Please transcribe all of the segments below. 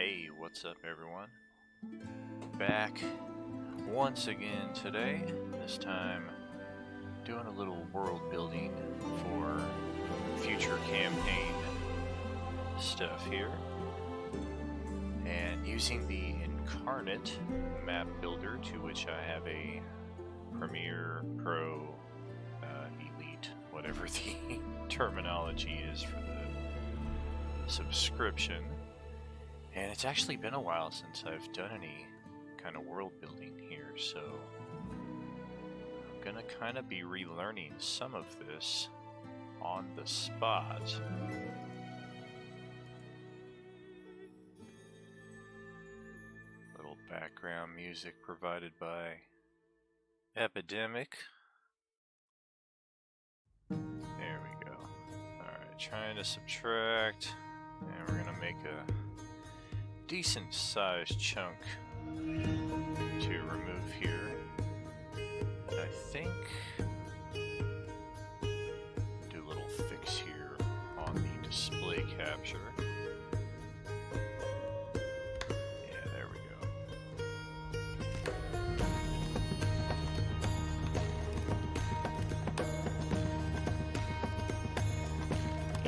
Hey, what's up everyone? Back once again today, this time doing a little world building for future campaign stuff here. And using the Incarnate map builder, to which I have a Premier, Pro, Elite, whatever the terminology is for the subscription. And it's actually been a while since I've done any kind of world building here, so I'm gonna kind of be relearning some of this on the spot. Little background music provided by Epidemic. There we go. Alright, trying to subtract, and we're gonna make a decent sized chunk to remove here. I think do a little fix here on the display capture. Yeah, there we go.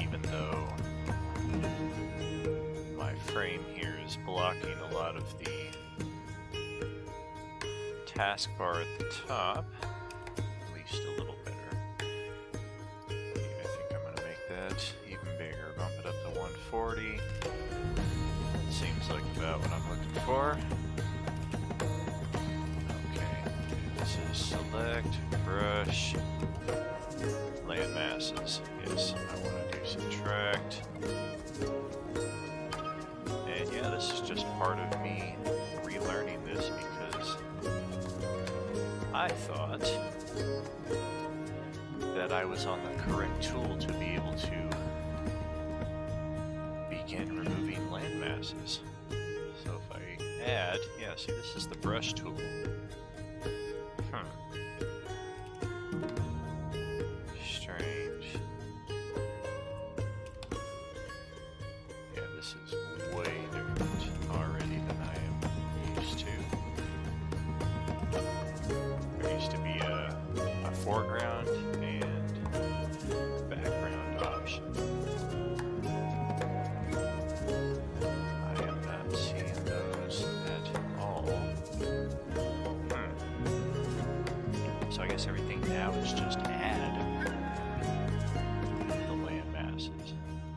Even though my frame here is blocking a lot of the taskbar at the top, at least a little better. I think I'm going to make that even bigger, bump it up to 140. Seems like about what I'm looking for. Okay, this is select, brush, land masses. Yes, I want to do subtract. And yeah, this is just part of me relearning this because I thought that I was on the correct tool to be able to begin removing land masses. So if I add, yeah, see, this is the brush tool. Strange. Yeah, this is way different already than I am used to. There used to be a foreground and background option. I am not seeing those at all. So I guess everything now is just add the land masses.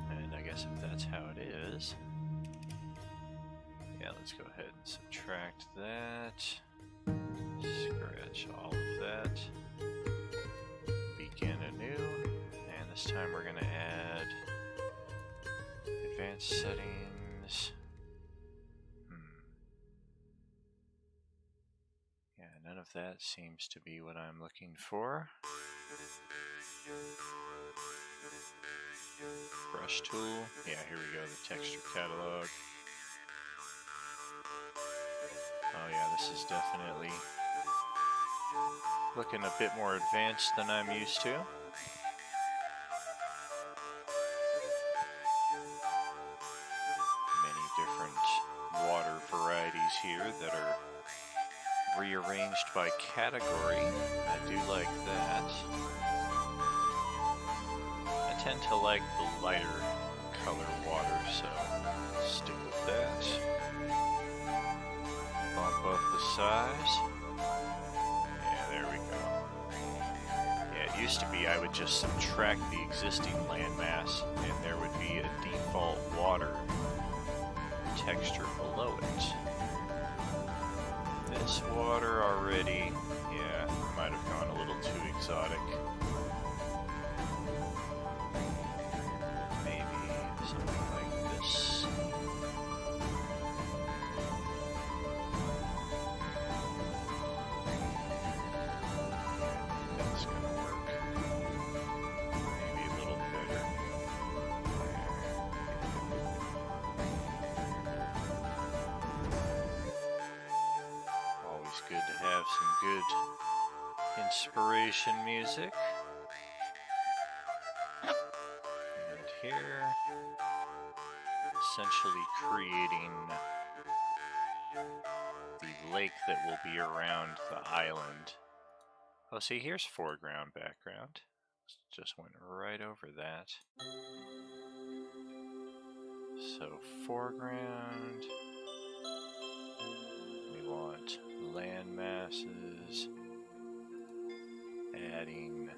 And I guess if that's how it is, yeah, let's go ahead and subtract that. Scratch all of that. Begin anew. And this time we're going to add advanced settings. Yeah, none of that seems to be what I'm looking for. Brush tool. Yeah, here we go, the texture catalog. Oh yeah, this is definitely looking a bit more advanced than I'm used to. Many different water varieties here that are rearranged by category. I do like that. I tend to like the lighter color water, so stick with that. Bump up the size. Yeah, there we go. Yeah, it used to be I would just subtract the existing landmass and there would be a default water texture below it. This water already, yeah, might have gone a little too exotic. Maybe something like this. That's gonna work. Maybe a little better. Always good to have some good inspiration music. And here, essentially creating the lake that will be around the island. Oh, see, here's foreground, background. Just went right over that. So, foreground. We want land masses. Adding.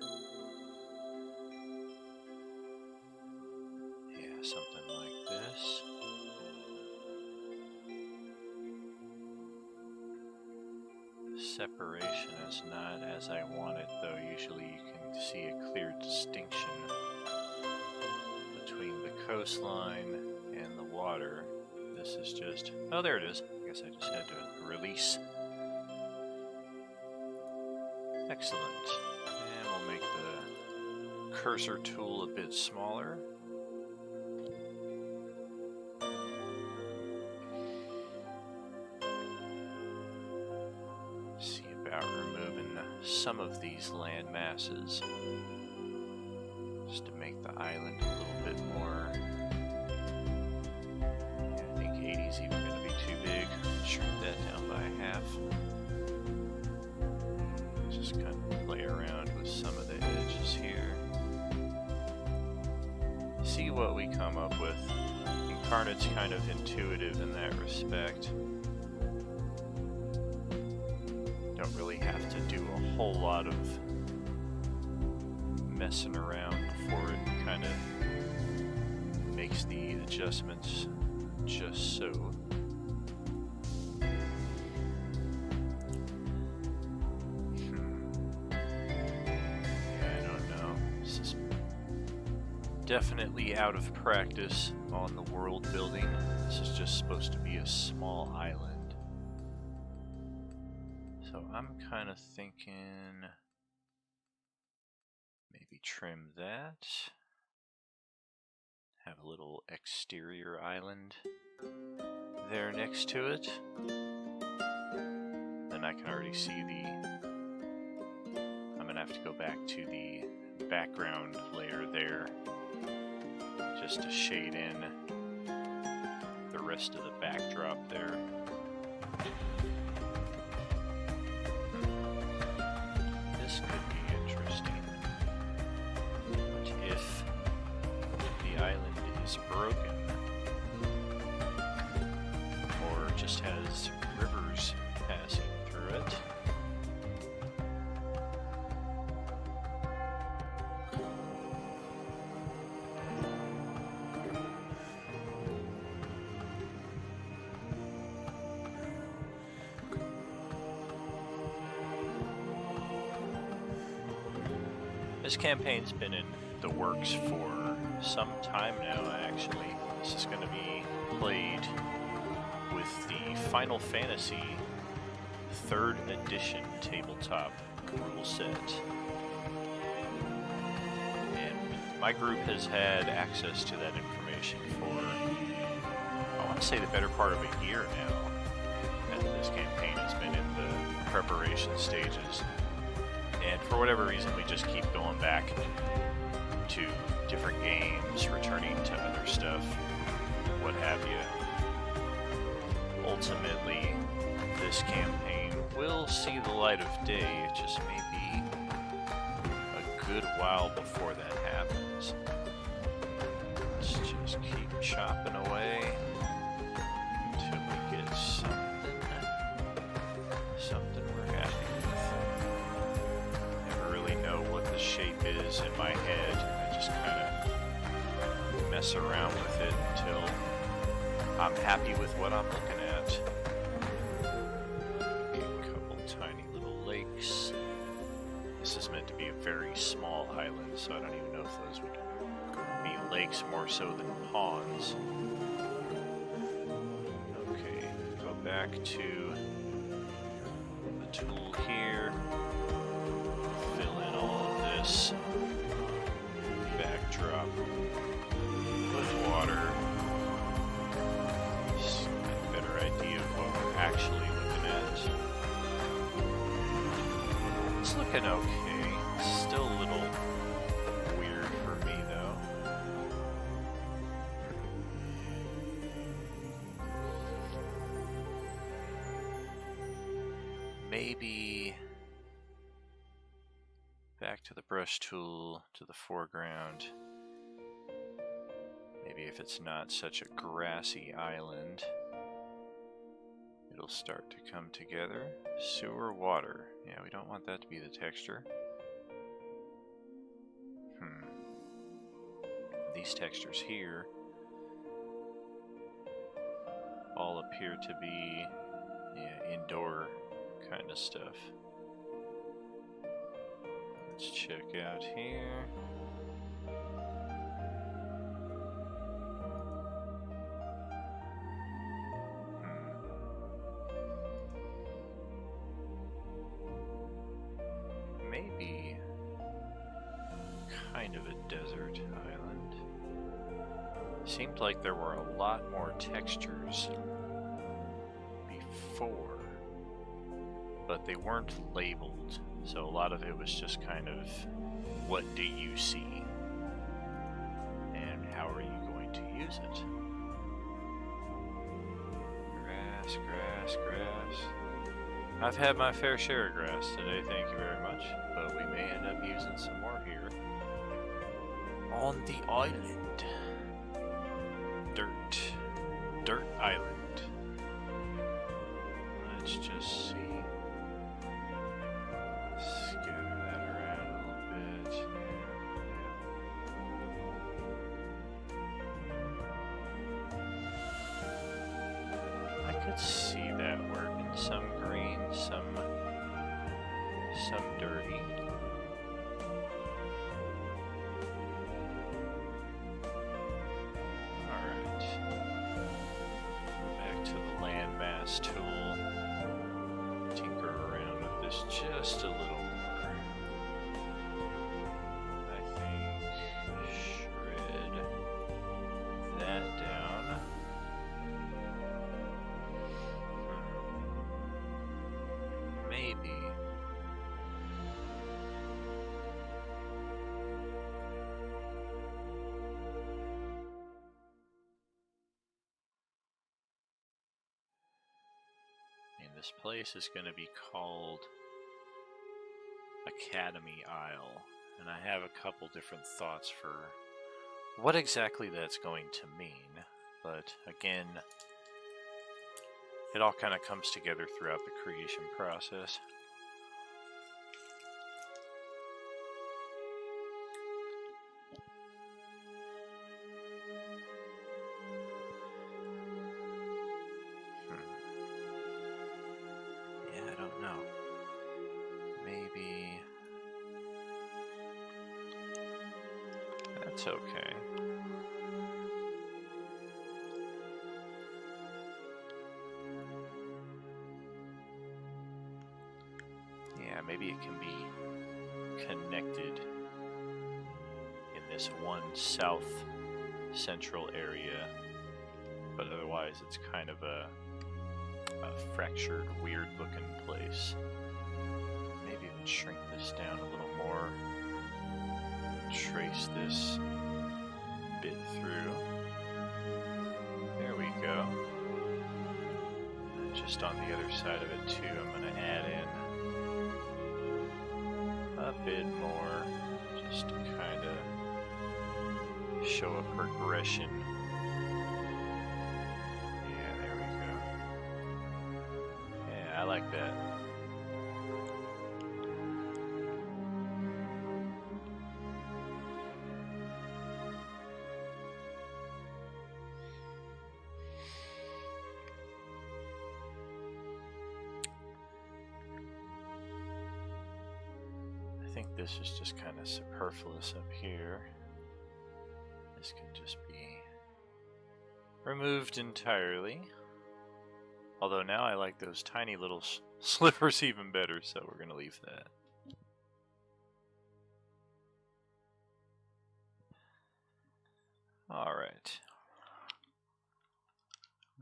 Yeah, something like this. Separation is not as I want it, though. Usually you can see a clear distinction between the coastline and the water. This is just... oh, there it is. I guess I just had to release. Excellent. And we'll make the cursor tool a bit smaller. Removing some of these land masses just to make the island a little bit more. I think 80's even going to be too big. Shrink that down by half. Just kind of play around with some of the edges here. See what we come up with. Incarnate's kind of intuitive in that respect. Really have to do a whole lot of messing around before it kind of makes the adjustments just so. I don't know. This is definitely out of practice on the world building. This is just supposed to be a small island. So I'm kind of thinking maybe trim that, have a little exterior island there next to it. Then I can already see I'm gonna have to go back to the background layer there just to shade in the rest of the backdrop there. This could be interesting. What if the island is broken or just has rivers passing through it? This campaign's been in the works for some time now, actually. This is going to be played with the Final Fantasy 3rd edition tabletop rule set. And my group has had access to that information for, I want to say, the better part of a year now. And this campaign has been in the preparation stages. And for whatever reason, we just keep going back to different games, returning to other stuff, what have you. Ultimately, this campaign will see the light of day. It just may be a good while before that happens. Let's just keep chopping away until we get something we're happy with. Never really know what the shape is in my head. I just kind of mess around with it until I'm happy with what I'm looking at. A couple tiny little lakes. This is meant to be a very small island, so I don't even know if those would be lakes more so than ponds. Okay, go back to the tool here. Fill in all of this backdrop with water. Just get a better idea of what we're actually looking at. It's looking okay. Still a little weird for me though. maybe back to the brush tool, to the foreground. Maybe if it's not such a grassy island, it'll start to come together. Sewer water. Yeah, we don't want that to be the texture. These textures here all appear to be indoor kind of stuff. Let's check out here. Maybe kind of a desert island. Seemed like there were a lot more textures before, but they weren't labeled, so a lot of it was just kind of, what do you see? And how are you going to use it? Grass, grass, grass. I've had my fair share of grass today, thank you very much, but we may end up using some more here on the island. Dirt island. Let's just see. Scatter that around a little bit. I could see that working. Some green, some dirty. Tool, tinker around with this just a little more. I think shred that down. Maybe. This place is going to be called Academy Isle, and I have a couple different thoughts for what exactly that's going to mean, but again, it all kind of comes together throughout the creation process. That's okay. Yeah, maybe it can be connected in this one south central area, but otherwise it's kind of a fractured, weird looking place. Maybe even shrink this down a little more. Trace this bit through. There we go. And just on the other side of it too, I'm going to add in a bit more, just to kind of show a progression. Yeah, there we go. Yeah, I like that. I think this is just kind of superfluous up here. This can just be removed entirely. Although now I like those tiny little slivers even better, so we're going to leave that. Alright.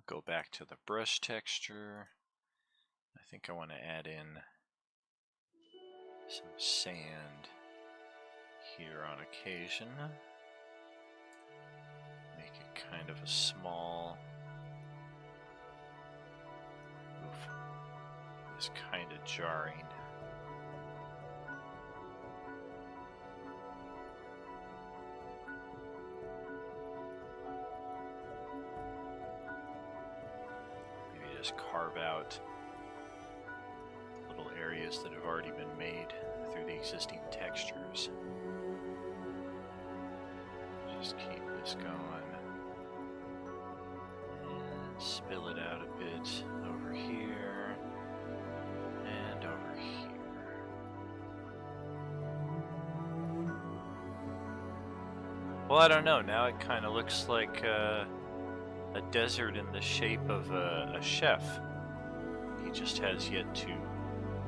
Go back to the brush texture. I think I want to add in some sand here on occasion. Make it kind of a small. Oof. is kind of jarring. Maybe just carve out little areas that have already been made through the existing textures. Just keep this going. And spill it out a bit over here and over here. Well, I don't know. Now it kind of looks like a desert in the shape of a chef. He just has yet to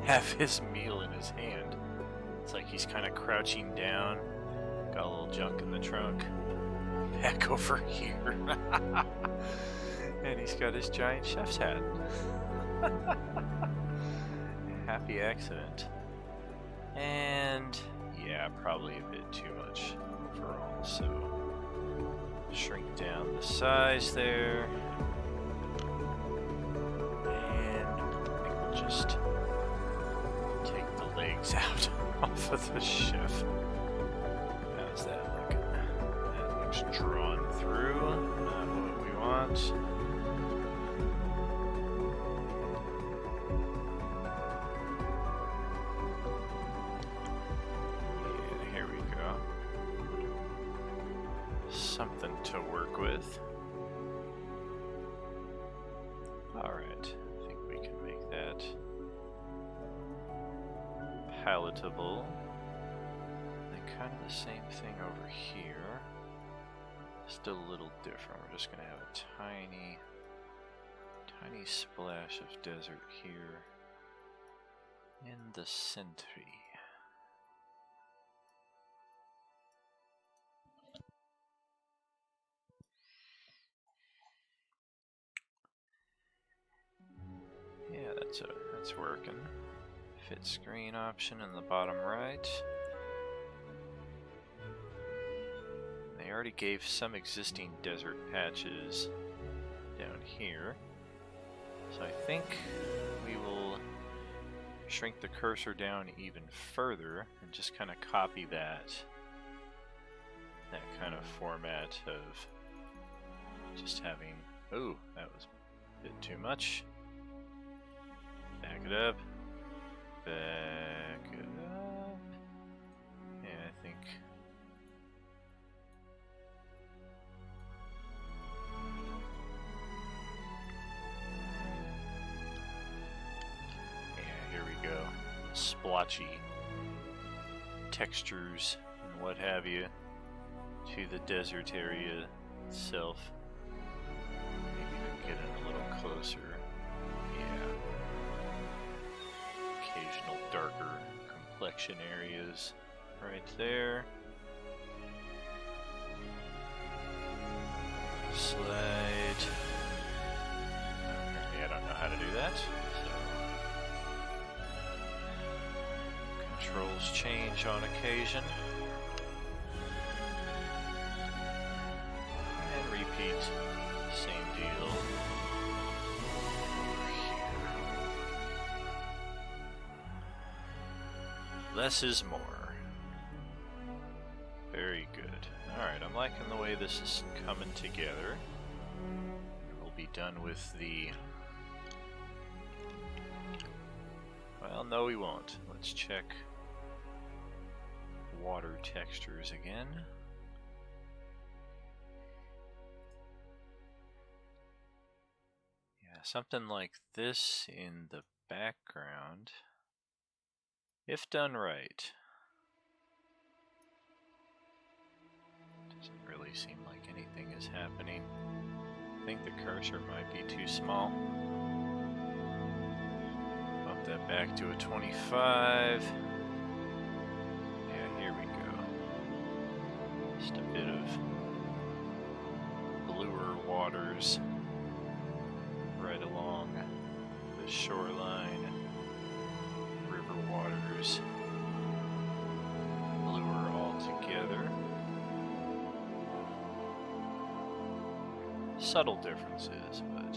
have his meal in his hand. It's like he's kind of crouching down, got a little junk in the trunk, back over here, and he's got his giant chef's hat. Happy accident. And yeah, probably a bit too much overall, so shrink down the size there, and I think we'll just take the legs out off of the chef. How's that looking? That looks drawn through, not what we want. Yeah, here we go. Something to work with. Alright, I think we can make that palatable. And kind of the same thing over here. Still a little different. We're just going to have a tiny splash of desert here in the center. Yeah, that's working. Fit screen option in the bottom right. They already gave some existing desert patches down here. So I think we will shrink the cursor down even further and just kind of copy that kind of format of just having, oh, that was a bit too much. Back it up. Back it up. Yeah, I think. Yeah, here we go. Splotchy textures and what have you to the desert area itself. Maybe we can get in a little closer. Yeah. Occasional darker complexion areas right there. Slide. Apparently I don't know how to do that, so controls change on occasion. And repeat, same deal. Less is more. Very good. Alright, I'm liking the way this is coming together. We'll be done with the... Well, no we won't. Let's check water textures again. Yeah, something like this in the background. If done right. Doesn't really seem like anything is happening. I think the cursor might be too small. Bump that back to a 25. Yeah, here we go. Just a bit of bluer waters right along the shoreline. Waters, bluer all together. Subtle differences, but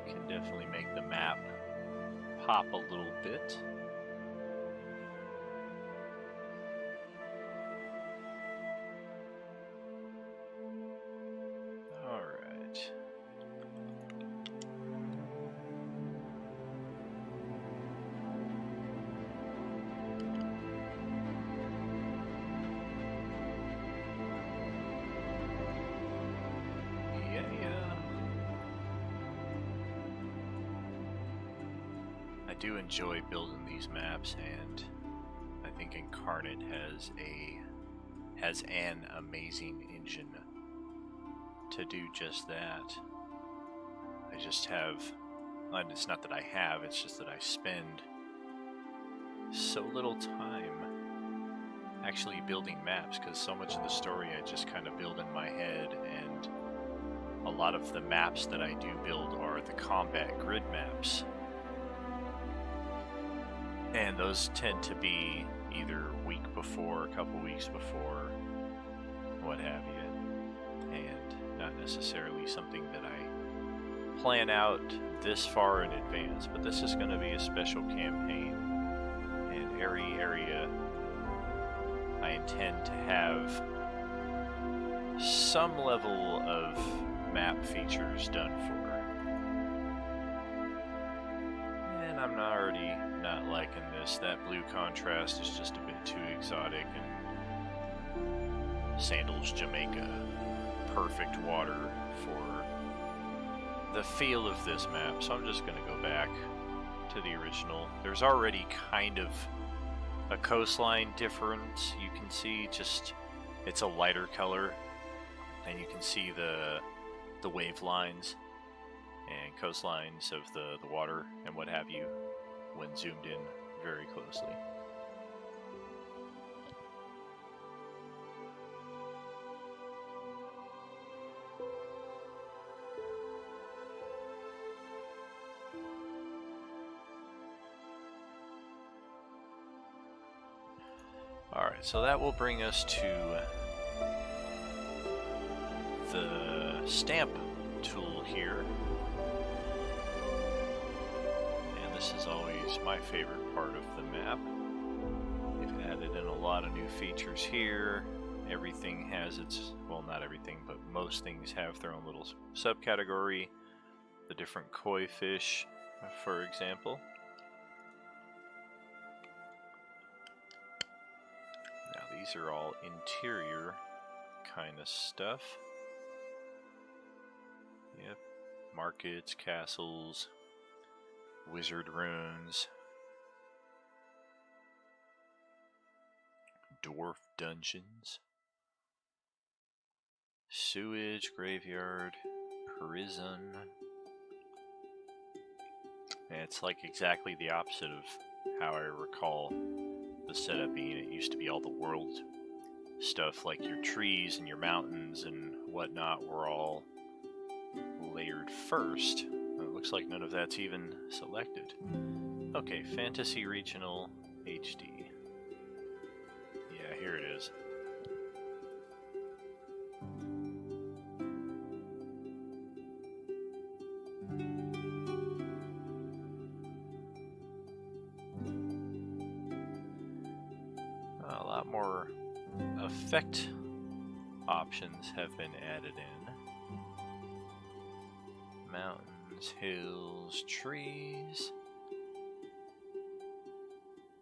can definitely make the map pop a little bit. Alright. I do enjoy building these maps, and I think Incarnate has an amazing engine to do just that. I just have, and it's not that I have, it's just that I spend so little time actually building maps, because so much of the story I just kind of build in my head, and a lot of the maps that I do build are the combat grid maps. And those tend to be either a week before, a couple weeks before, what have you, and not necessarily something that I plan out this far in advance. But this is going to be a special campaign, and every area I intend to have some level of map features done for. And I'm already not liking this. That blue contrast is just a bit too exotic, and Sandals, Jamaica, perfect water for the feel of this map. So I'm just going to go back to the original. There's already kind of a coastline difference. You can see just it's a lighter color, and you can see the wave lines and coastlines of the water and what have you when zoomed in very closely. Alright, so that will bring us to the stamp tool here. And this is always my favorite part of the map. They've added in a lot of new features here. Everything has its, well, not everything, but most things have their own little subcategory. The different koi fish, for example. Now these are all interior kind of stuff. Yep, markets, castles, wizard runes, dwarf dungeons, sewage, graveyard, prison. And it's like exactly the opposite of how I recall the setup being. It used to be all the world stuff, like your trees and your mountains and whatnot were all layered first. It looks like none of that's even selected. Okay, Fantasy Regional HD. Yeah, here it is. A lot more effect options have been added in. Mountains, hills, trees,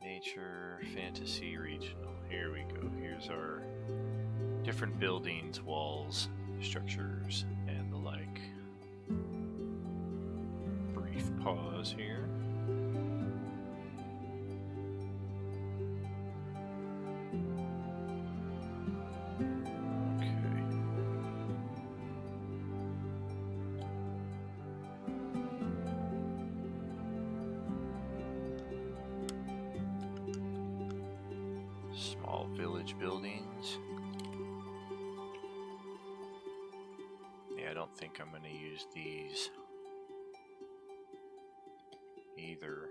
nature, fantasy, regional. Here we go. Here's our different buildings, walls, structures, and the like. Brief pause here. Small village buildings. Yeah, I don't think I'm going to use these either.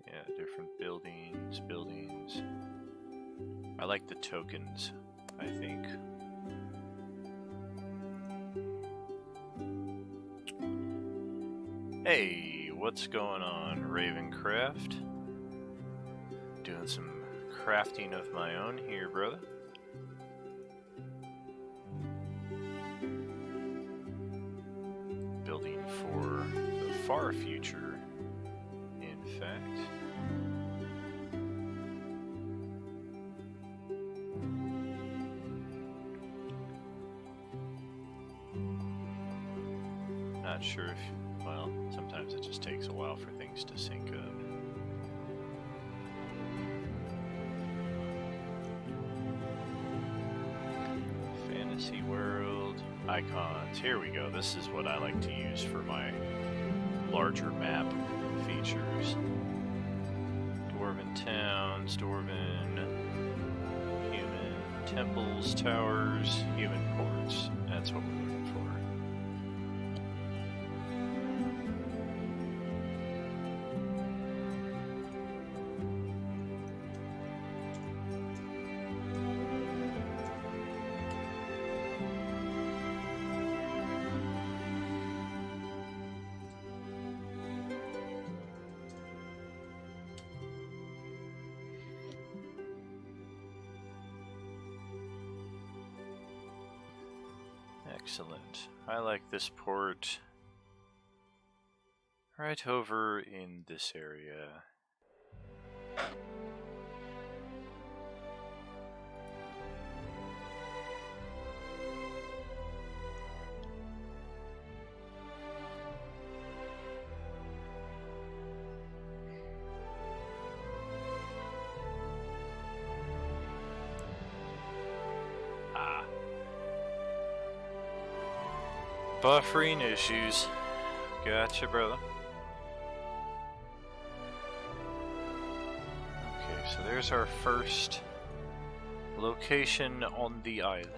Yeah, different buildings. I like the tokens, I think. Hey, what's going on, Ravencraft? Doing some crafting of my own here, brother. Building for the far future, in fact. Not sure if, well, sometimes it just takes a while for things to sync up. Fantasy world, icons, here we go. This is what I like to use for my larger map features. Dwarven towns, dwarven, human temples, towers, human ports. That's what we're looking for. Excellent. I like this port right over in this area. Buffering issues. Gotcha, brother. Okay, so there's our first location on the island.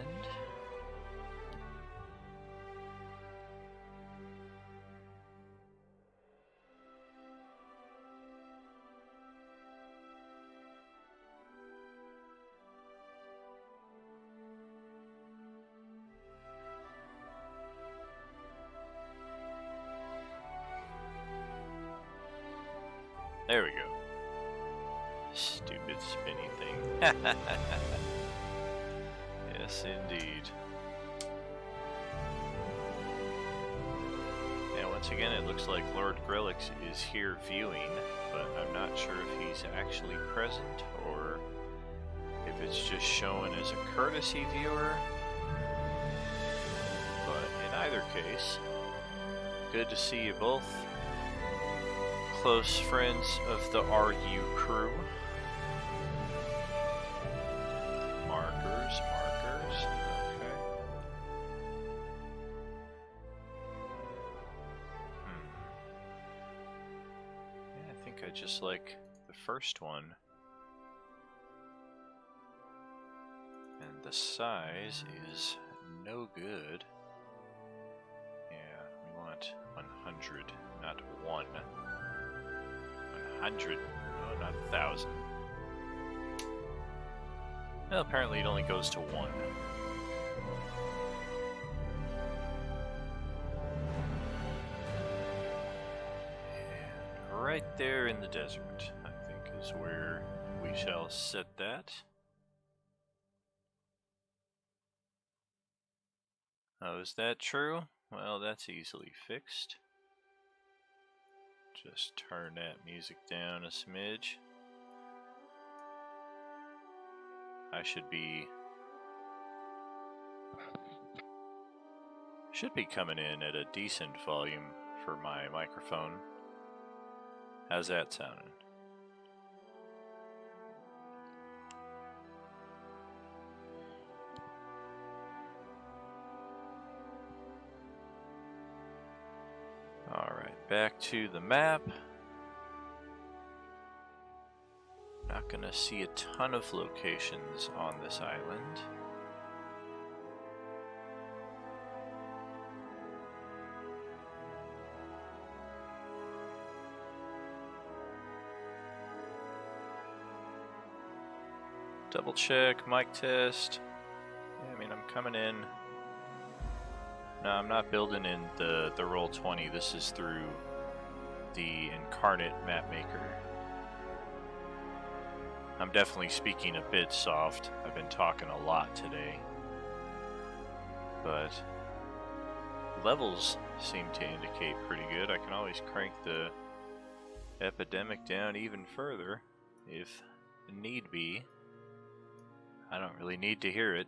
There we go. Stupid spinny thing. Yes, indeed. Now, once again, it looks like Lord Grelix is here viewing, but I'm not sure if he's actually present or if it's just showing as a courtesy viewer. But in either case, good to see you both. Close friends of the RU crew. Markers. Okay. Yeah, I think I just like the first one. And the size is no good. Yeah, we want 100, not 1. 100, no, not 1,000. Well, apparently it only goes to 1. And right there in the desert, I think, is where we shall set that. Oh, is that true? Well, that's easily fixed. Just turn that music down a smidge. I should be coming in at a decent volume for my microphone. How's that sounding? Alright, back to the map. Not gonna see a ton of locations on this island. Double check, mic test. Yeah, I mean, I'm coming in. No, I'm not building in the Roll20. This is through the incarnate map maker. I'm definitely speaking a bit soft. I've been talking a lot today. But levels seem to indicate pretty good. I can always crank the epidemic down even further if need be. I don't really need to hear it.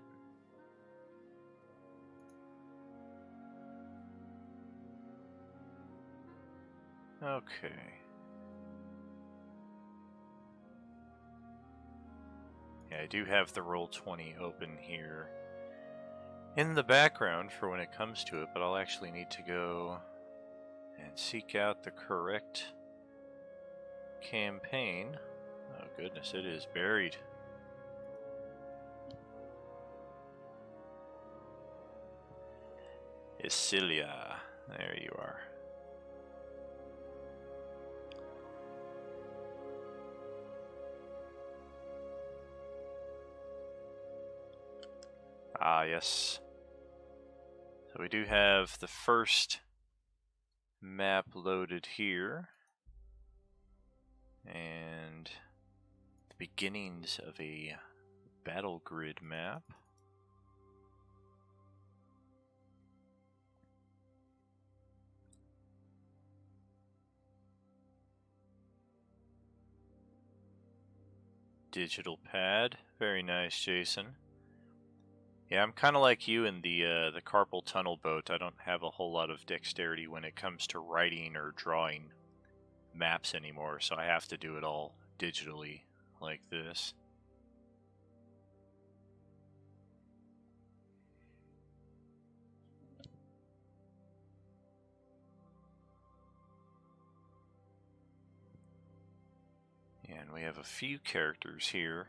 Okay. Yeah, I do have the Roll20 open here in the background for when it comes to it, but I'll actually need to go and seek out the correct campaign. Oh goodness, it is buried. Isilia. There you are. Ah, yes. So we do have the first map loaded here. And the beginnings of a battle grid map. Digital pad. Very nice, Jason. Yeah, I'm kind of like you in the carpal tunnel boat. I don't have a whole lot of dexterity when it comes to writing or drawing maps anymore, so I have to do it all digitally like this. And we have a few characters here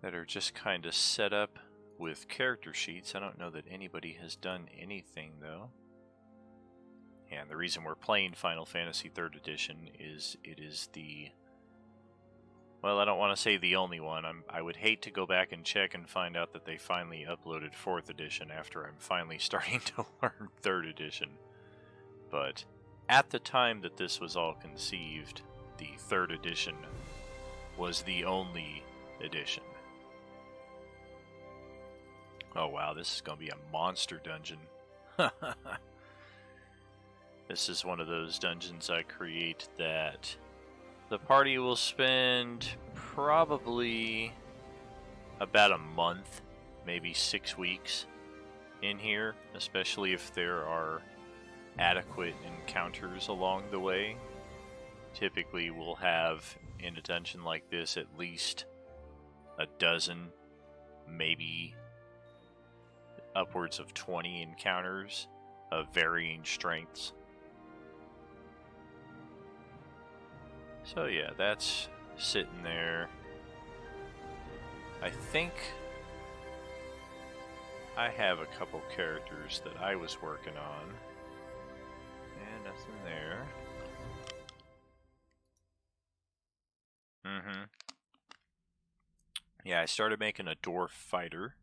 that are just kind of set up with character sheets. I don't know that anybody has done anything though. And the reason we're playing Final Fantasy 3rd Edition is it is the... Well, I don't want to say the only one. I would hate to go back and check and find out that they finally uploaded 4th Edition after I'm finally starting to learn 3rd Edition. But at the time that this was all conceived, the 3rd Edition was the only edition. Oh wow, this is going to be a monster dungeon. This is one of those dungeons I create that the party will spend probably about a month, maybe 6 weeks in here, especially if there are adequate encounters along the way. Typically we'll have in a dungeon like this at least a dozen, maybe upwards of 20 encounters of varying strengths. So yeah, that's sitting there. I think I have a couple characters that I was working on. And nothing there. Yeah, I started making a dwarf fighter.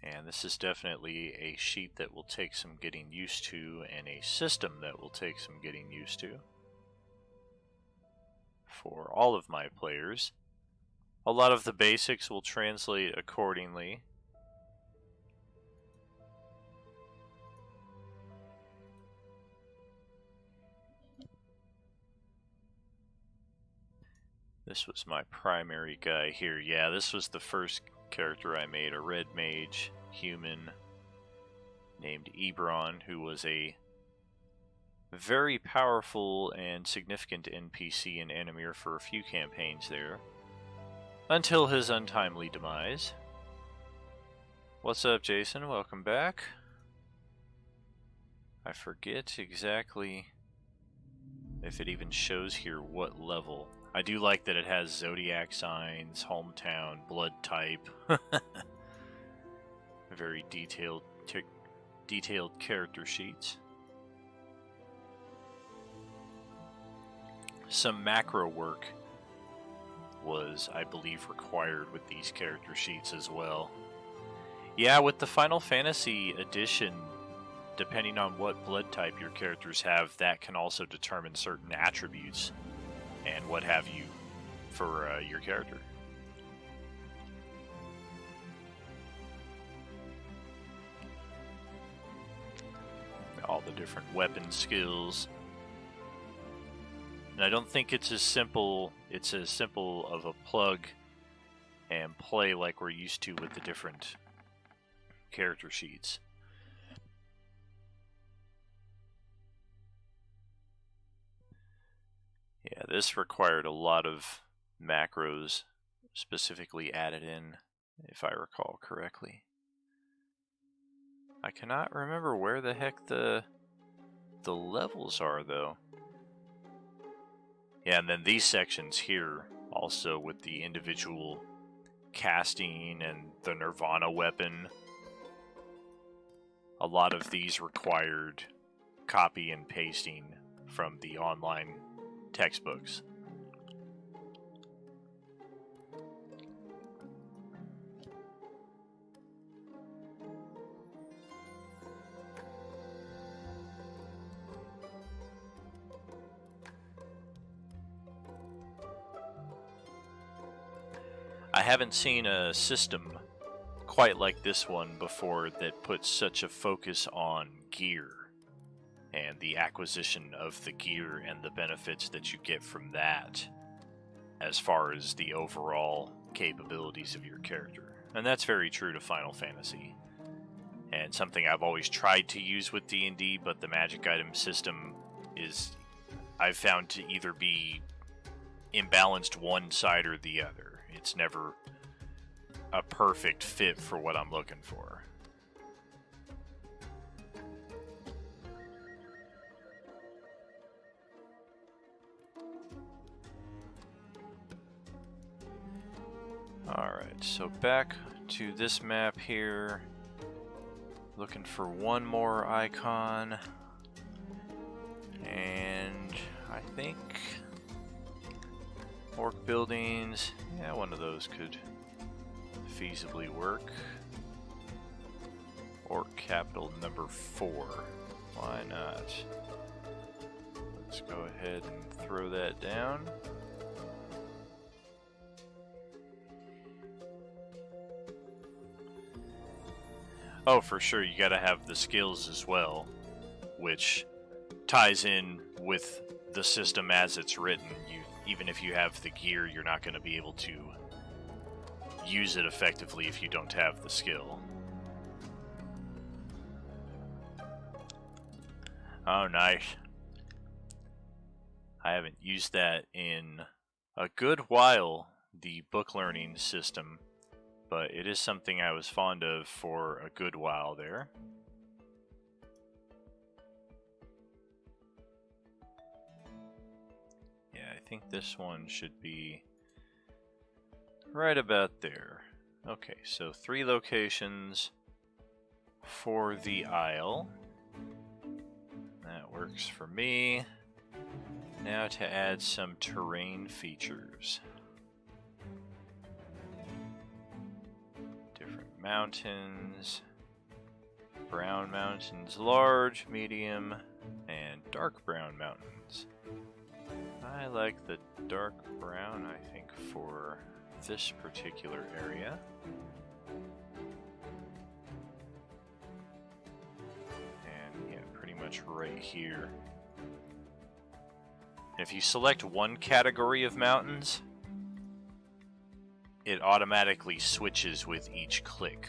And this is definitely a sheet that will take some getting used to, and a system that will take some getting used to for all of my players. A lot of the basics will translate accordingly. This was my primary guy here. Yeah, this was the first character I made, a red mage human named Ebron, who was a very powerful and significant NPC in Enemier for a few campaigns there, until his untimely demise. What's up, Jason? Welcome back. I forget exactly if it even shows here what level. I do like that it has zodiac signs, hometown, blood type. Very detailed character sheets. Some macro work was, I believe, required with these character sheets as well. Yeah, with the Final Fantasy edition, depending on what blood type your characters have, that can also determine certain attributes and what have you for your character. All the different weapon skills. And I don't think it's as simple of a plug and play like we're used to with the different character sheets. Yeah, this required a lot of macros specifically added in, if I recall correctly. I cannot remember where the heck the levels are, though. Yeah, and then these sections here, also with the individual casting and the Nirvana weapon. A lot of these required copy and pasting from the online textbooks. I haven't seen a system quite like this one before that puts such a focus on gear and the acquisition of the gear and the benefits that you get from that as far as the overall capabilities of your character. And that's very true to Final Fantasy, and something I've always tried to use with D&D, but the magic item system is, I've found, to either be imbalanced one side or the other. It's never a perfect fit for what I'm looking for. Alright, so back to this map here. Looking for one more icon. And I think orc buildings, yeah, one of those could feasibly work. Orc capital number 4. Why not? Let's go ahead and throw that down. Oh, for sure, you gotta have the skills as well, which ties in with the system as it's written. Even if you have the gear, you're not going to be able to use it effectively if you don't have the skill. Oh, nice. I haven't used that in a good while, the book learning system, but it is something I was fond of for a good while there. I think this one should be right about there. Okay, so 3 locations for the Isle. That works for me. Now to add some terrain features. Different mountains. Brown mountains, large, medium, and dark brown mountains. I like the dark brown, I think, for this particular area. And yeah, pretty much right here. If you select one category of mountains, it automatically switches with each click.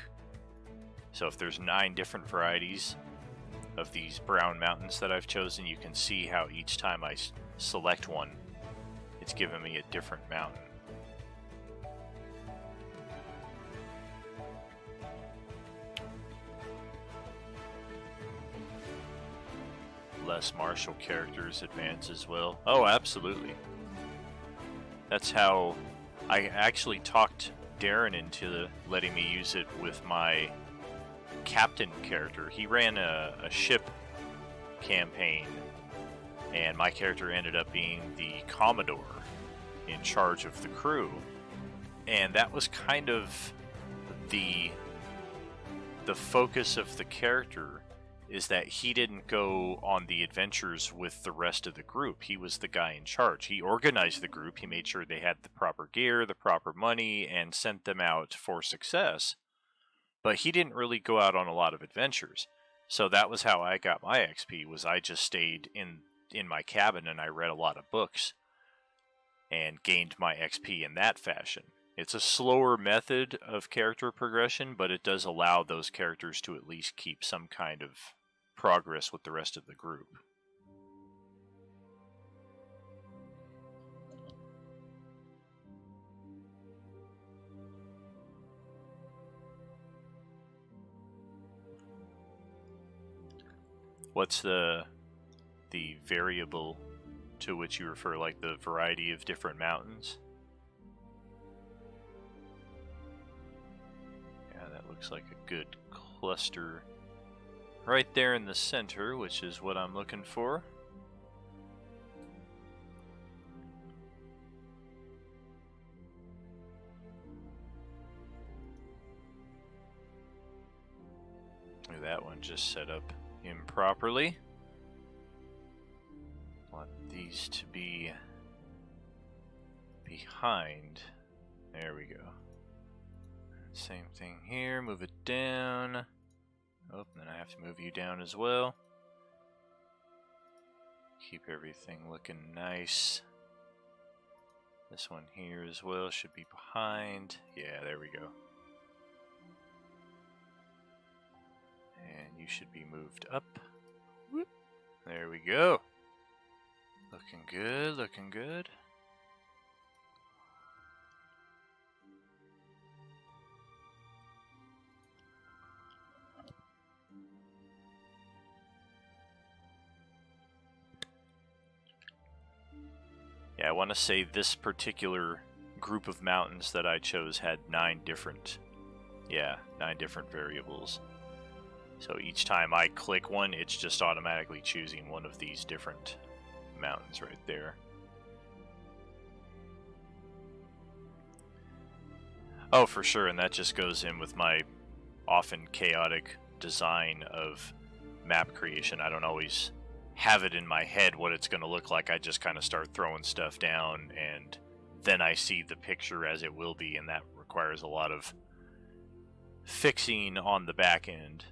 So if there's 9 different varieties of these brown mountains that I've chosen, you can see how each time I select one, it's giving me a different mountain. Less martial characters advance as well. Oh, absolutely. That's how I actually talked Darren into letting me use it with my captain character. He ran a ship campaign, and my character ended up being the Commodore in charge of the crew. And that was kind of the focus of the character, is that he didn't go on the adventures with the rest of the group. He was the guy in charge. He organized the group. He made sure they had the proper gear, the proper money, and sent them out for success. But he didn't really go out on a lot of adventures. So that was how I got my XP, was I just stayed in my cabin and I read a lot of books and gained my XP in that fashion. It's a slower method of character progression, but it does allow those characters to at least keep some kind of progress with the rest of the group. What's the variable to which you refer, like the variety of different mountains? Yeah, that looks like a good cluster right there in the center, which is what I'm looking for. That one just set up improperly. Want these to be behind. There we go. Same thing here. Move it down. Oh, and then I have to move you down as well. Keep everything looking nice. This one here as well should be behind. Yeah, there we go. And you should be moved up. Whoop. There we go. Looking good, looking good. Yeah, I want to say this particular group of mountains that I chose had 9 different variables. So each time I click one, it's just automatically choosing one of these different mountains right there. Oh, for sure, and that just goes in with my often chaotic design of map creation. I don't always have it in my head what it's going to look like. I just kind of start throwing stuff down, and then I see the picture as it will be, and that requires a lot of fixing on the back end.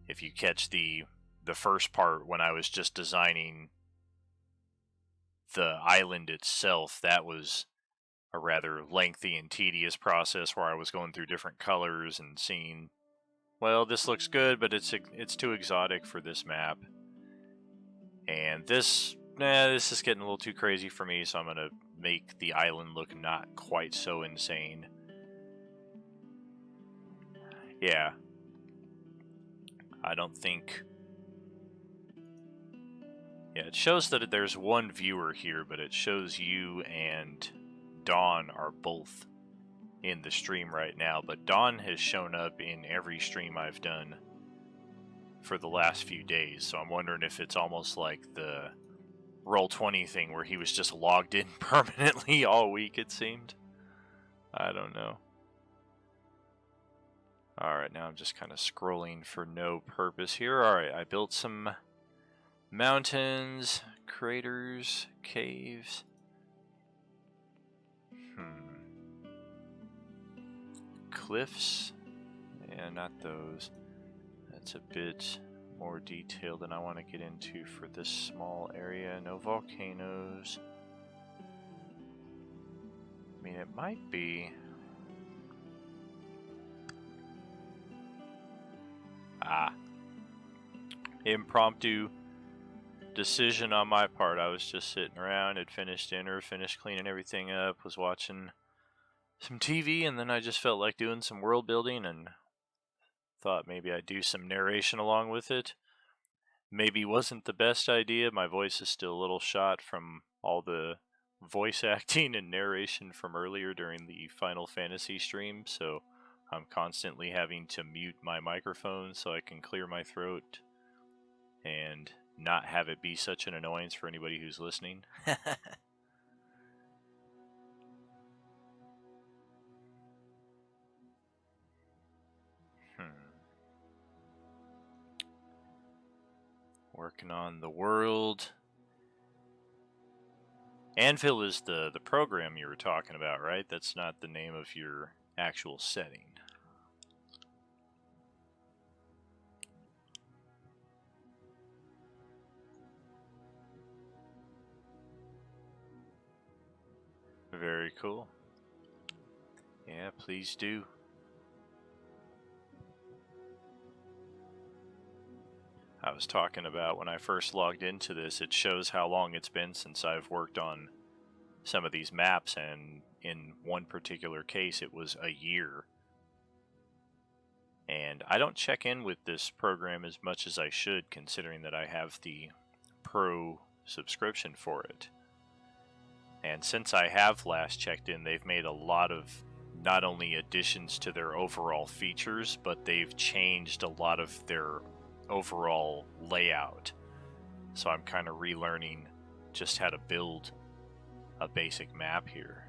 If you catch the first part when I was just designing the island itself, that was a rather lengthy and tedious process where I was going through different colors and seeing, well, this looks good, but it's too exotic for this map. And this is getting a little too crazy for me, so I'm going to make the island look not quite so insane. Yeah. I don't think... Yeah, it shows that there's one viewer here, but it shows you and Dawn are both in the stream right now. But Dawn has shown up in every stream I've done for the last few days, so I'm wondering if it's almost like the Roll20 thing where he was just logged in permanently all week, it seemed. I don't know. Alright, now I'm just kind of scrolling for no purpose here. Alright, I built some mountains, craters, caves. Cliffs? Yeah, not those. That's a bit more detailed than I want to get into for this small area. No volcanoes. I mean, it might be... Impromptu decision on my part. I was just sitting around, had finished dinner, finished cleaning everything up, was watching some TV, and then I just felt like doing some world building and thought maybe I'd do some narration along with it. Maybe wasn't the best idea. My voice is still a little shot from all the voice acting and narration from earlier during the Final Fantasy stream, so I'm constantly having to mute my microphone so I can clear my throat and not have it be such an annoyance for anybody who's listening. Working on the world. Anvil is the program you were talking about, right? That's not the name of your actual setting. Very cool. Yeah, please do. I was talking about when I first logged into this, it shows how long it's been since I've worked on some of these maps, and in one particular case it was a year. And I don't check in with this program as much as I should, considering that I have the Pro subscription for it. And since I have last checked in, they've made a lot of not only additions to their overall features, but they've changed a lot of their overall layout. So I'm kind of relearning just how to build a basic map here.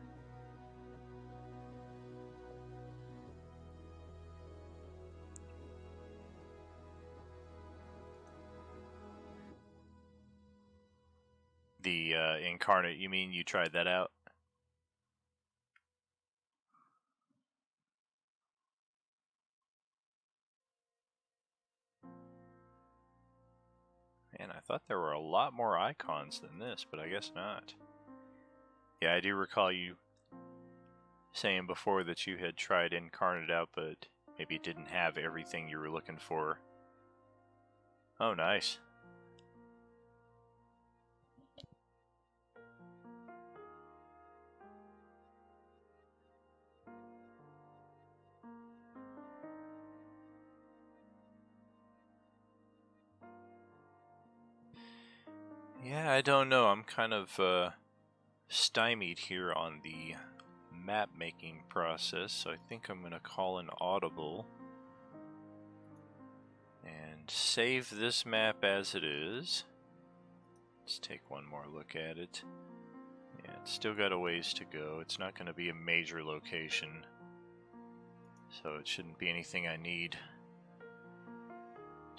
The Incarnate, you mean you tried that out? Man, I thought there were a lot more icons than this, but I guess not. Yeah, I do recall you saying before that you had tried Incarnate out, but maybe it didn't have everything you were looking for. Oh, nice. Yeah, I don't know. I'm kind of stymied here on the map making process, so I think I'm going to call an audible and save this map as it is. Let's take one more look at it. Yeah, it's still got a ways to go. It's not going to be a major location, so it shouldn't be anything I need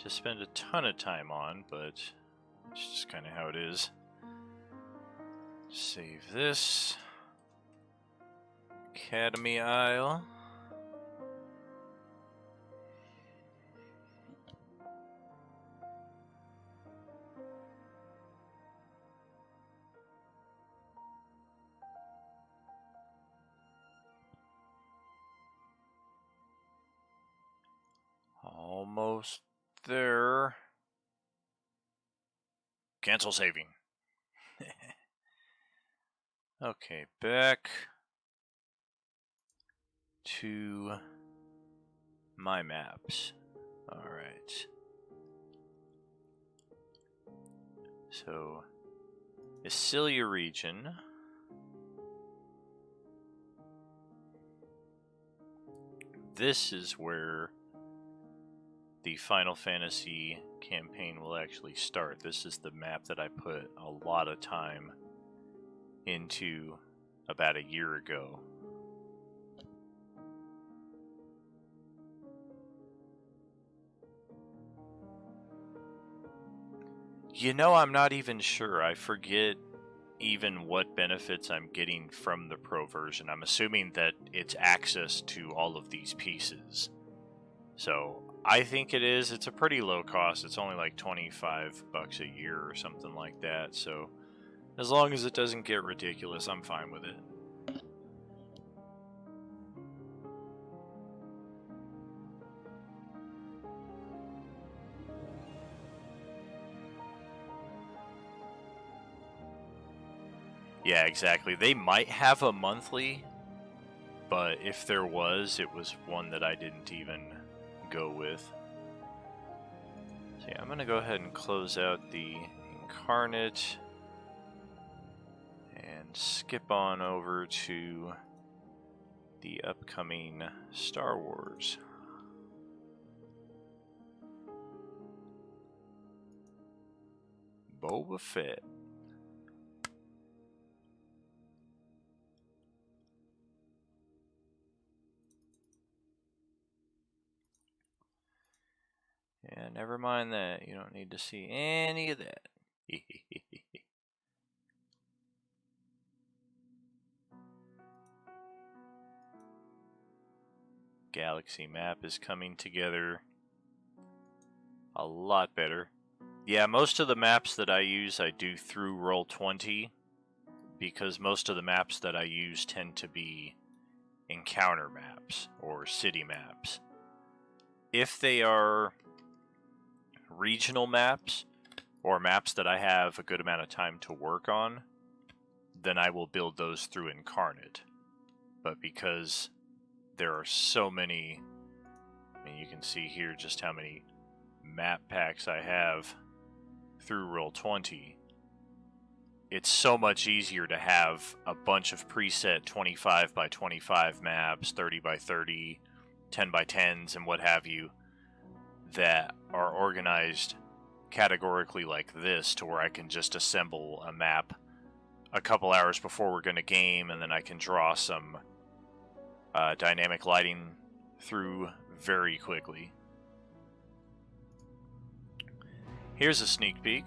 to spend a ton of time on, but it's just kind of how it is. Save this. Academy Isle. Almost there. Cancel saving. Okay, back to my maps. Alright. So, Isilia region. This is where the Final Fantasy campaign will actually start. This is the map that I put a lot of time into about a year ago. You know, I'm not even sure. I forget even what benefits I'm getting from the Pro version. I'm assuming that it's access to all of these pieces. So I think it is. It's a pretty low cost. It's only like $25 a year or something like that. So as long as it doesn't get ridiculous, I'm fine with it. Yeah, exactly. They might have a monthly, but if there was, it was one that I didn't even go with. So yeah, I'm going to go ahead and close out the Incarnate and skip on over to the upcoming Star Wars. Boba Fett. Yeah, never mind that. You don't need to see any of that. Galaxy map is coming together a lot better. Yeah, most of the maps that I use, I do through Roll20, because most of the maps that I use tend to be encounter maps or city maps. If they are regional maps or maps that I have a good amount of time to work on, then I will build those through Incarnate. But because there are so many, I mean, you can see here just how many map packs I have through Roll20, it's so much easier to have a bunch of preset 25 by 25 maps, 30 by 30, 10 by 10s, and what have you, that are organized categorically like this, to where I can just assemble a map a couple hours before we're going to game, and then I can draw some dynamic lighting through very quickly. Here's a sneak peek.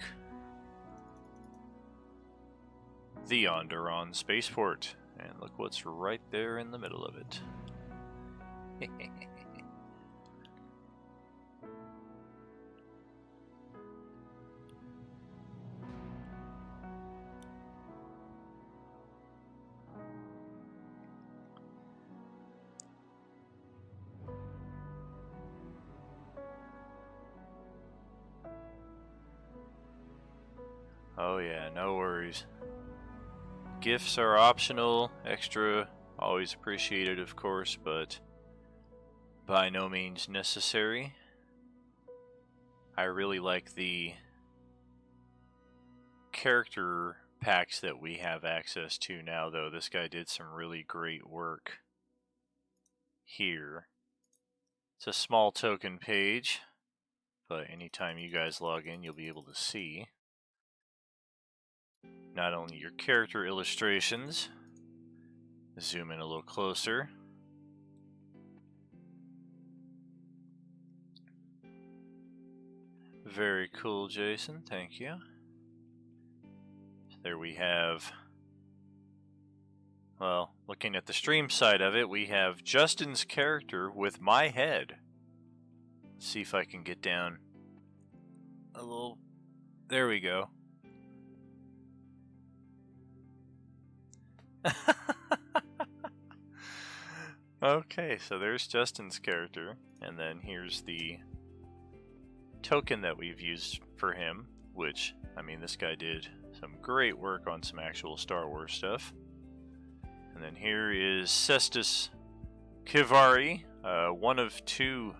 The Onderon spaceport, and look what's right there in the middle of it. Oh yeah, no worries. Gifts are optional, extra, always appreciated of course, but by no means necessary. I really like the character packs that we have access to now, though. This guy did some really great work here. It's a small token page, but anytime you guys log in, you'll be able to see not only your character illustrations, zoom in a little closer, very cool, Jason, thank you. There we have, well, looking at the stream side of it, we have Justin's character with my head. Let's see if I can get down a little, there we go. Okay, so there's Justin's character, and then here's the token that we've used for him, which, I mean, this guy did some great work on some actual Star Wars stuff. And then here is Cestus Kivari, one of two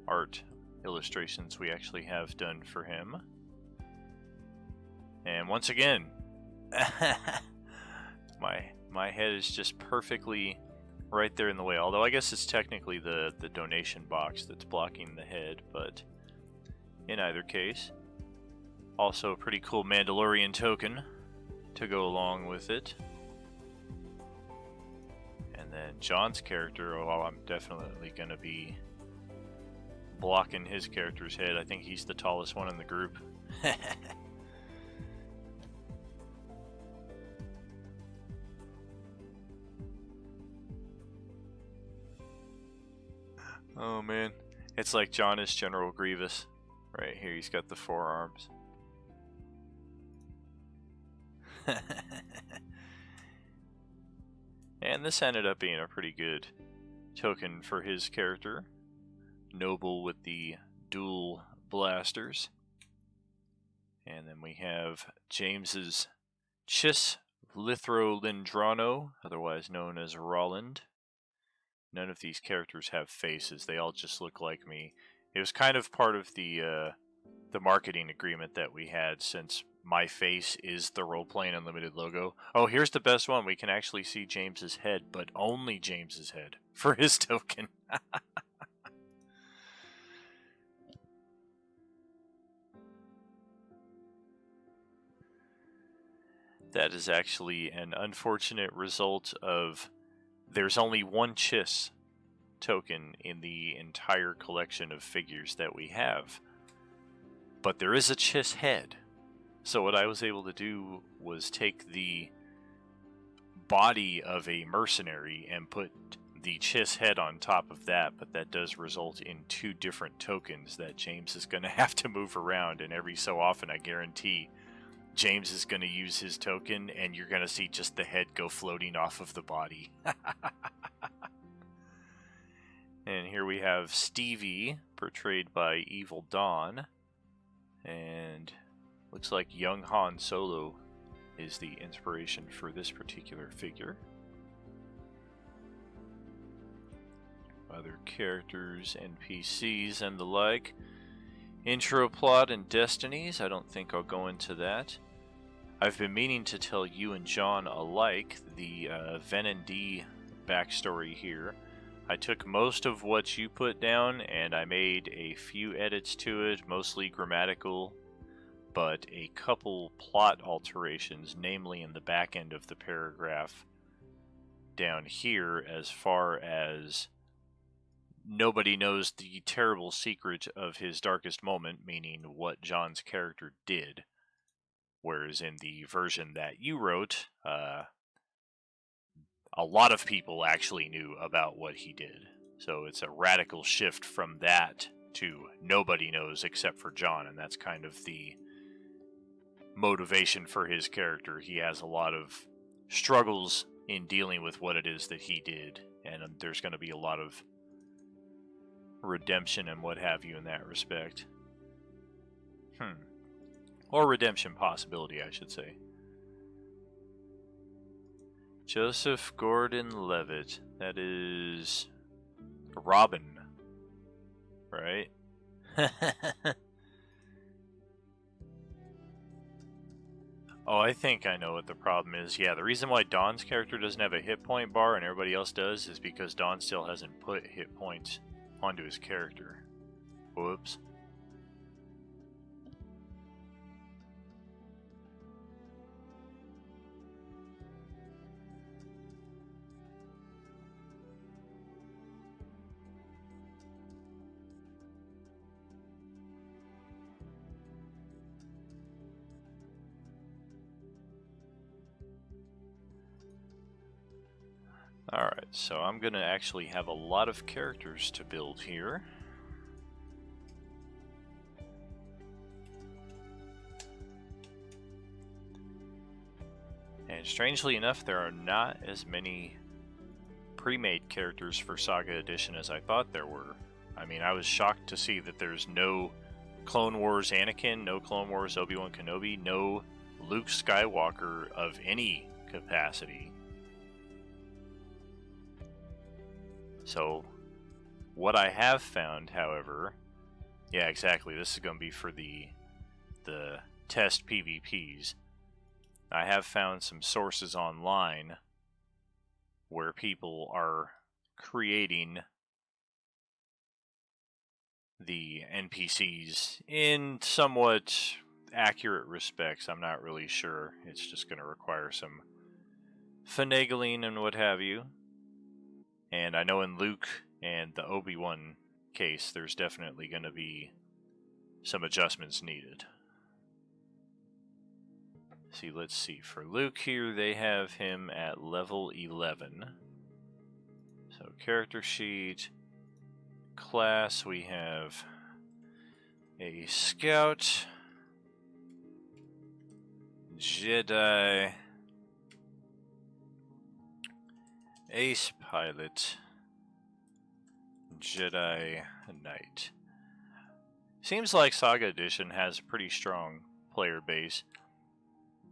art illustrations we actually have done for him. And once again, my head is just perfectly right there in the way, although I guess it's technically the donation box that's blocking the head, but in either case, also a pretty cool Mandalorian token to go along with it. And then John's character, oh, I'm definitely going to be blocking his character's head. I think he's the tallest one in the group. Oh man, it's like John is General Grievous. Right here, he's got the forearms. And this ended up being a pretty good token for his character. Noble with the dual blasters. And then we have James's Chis Lithrolindrano, otherwise known as Rolland. None of these characters have faces, they all just look like me. It was kind of part of the marketing agreement that we had, since my face is the Roleplaying Unlimited logo. Oh, here's the best one. We can actually see James's head, but only James's head for his token. That is actually an unfortunate result of there's only one Chiss token in the entire collection of figures that we have. But there is a Chiss head. So what I was able to do was take the body of a mercenary and put the Chiss head on top of that, but that does result in 2 different tokens that James is going to have to move around, and every so often I guarantee James is going to use his token and you're going to see just the head go floating off of the body. And here we have Stevie, portrayed by Evil Dawn, and looks like young Han Solo is the inspiration for this particular figure. Other characters, NPCs, and the like. Intro plot and destinies, I don't think I'll go into that. I've been meaning to tell you and John alike the Ven and D backstory here. I took most of what you put down and I made a few edits to it, mostly grammatical, but a couple plot alterations, namely in the back end of the paragraph down here, as far as nobody knows the terrible secret of his darkest moment, meaning what John's character did. Whereas in the version that you wrote, a lot of people actually knew about what he did. So it's a radical shift from that to nobody knows except for John, and that's kind of the motivation for his character. He has a lot of struggles in dealing with what it is that he did, and there's going to be a lot of redemption and what have you in that respect. Or redemption possibility, I should say. Joseph Gordon-Levitt. That is Robin, right? Oh, I think I know what the problem is. Yeah, the reason why Dawn's character doesn't have a hit point bar and everybody else does is because Dawn still hasn't put hit points onto his character. Whoops. Alright, so I'm going to actually have a lot of characters to build here. And strangely enough, there are not as many pre-made characters for Saga Edition as I thought there were. I mean, I was shocked to see that there's no Clone Wars Anakin, no Clone Wars Obi-Wan Kenobi, no Luke Skywalker of any capacity. So, what I have found, however, yeah, exactly, this is going to be for the test PvPs. I have found some sources online where people are creating the NPCs in somewhat accurate respects. I'm not really sure. It's just going to require some finagling and what have you. And I know in Luke and the Obi-Wan case, there's definitely going to be some adjustments needed. See, let's see. For Luke here, they have him at level 11. So, character sheet. Class, we have a Scout. Jedi. Ace Pilot, Jedi Knight. Seems like Saga Edition has a pretty strong player base,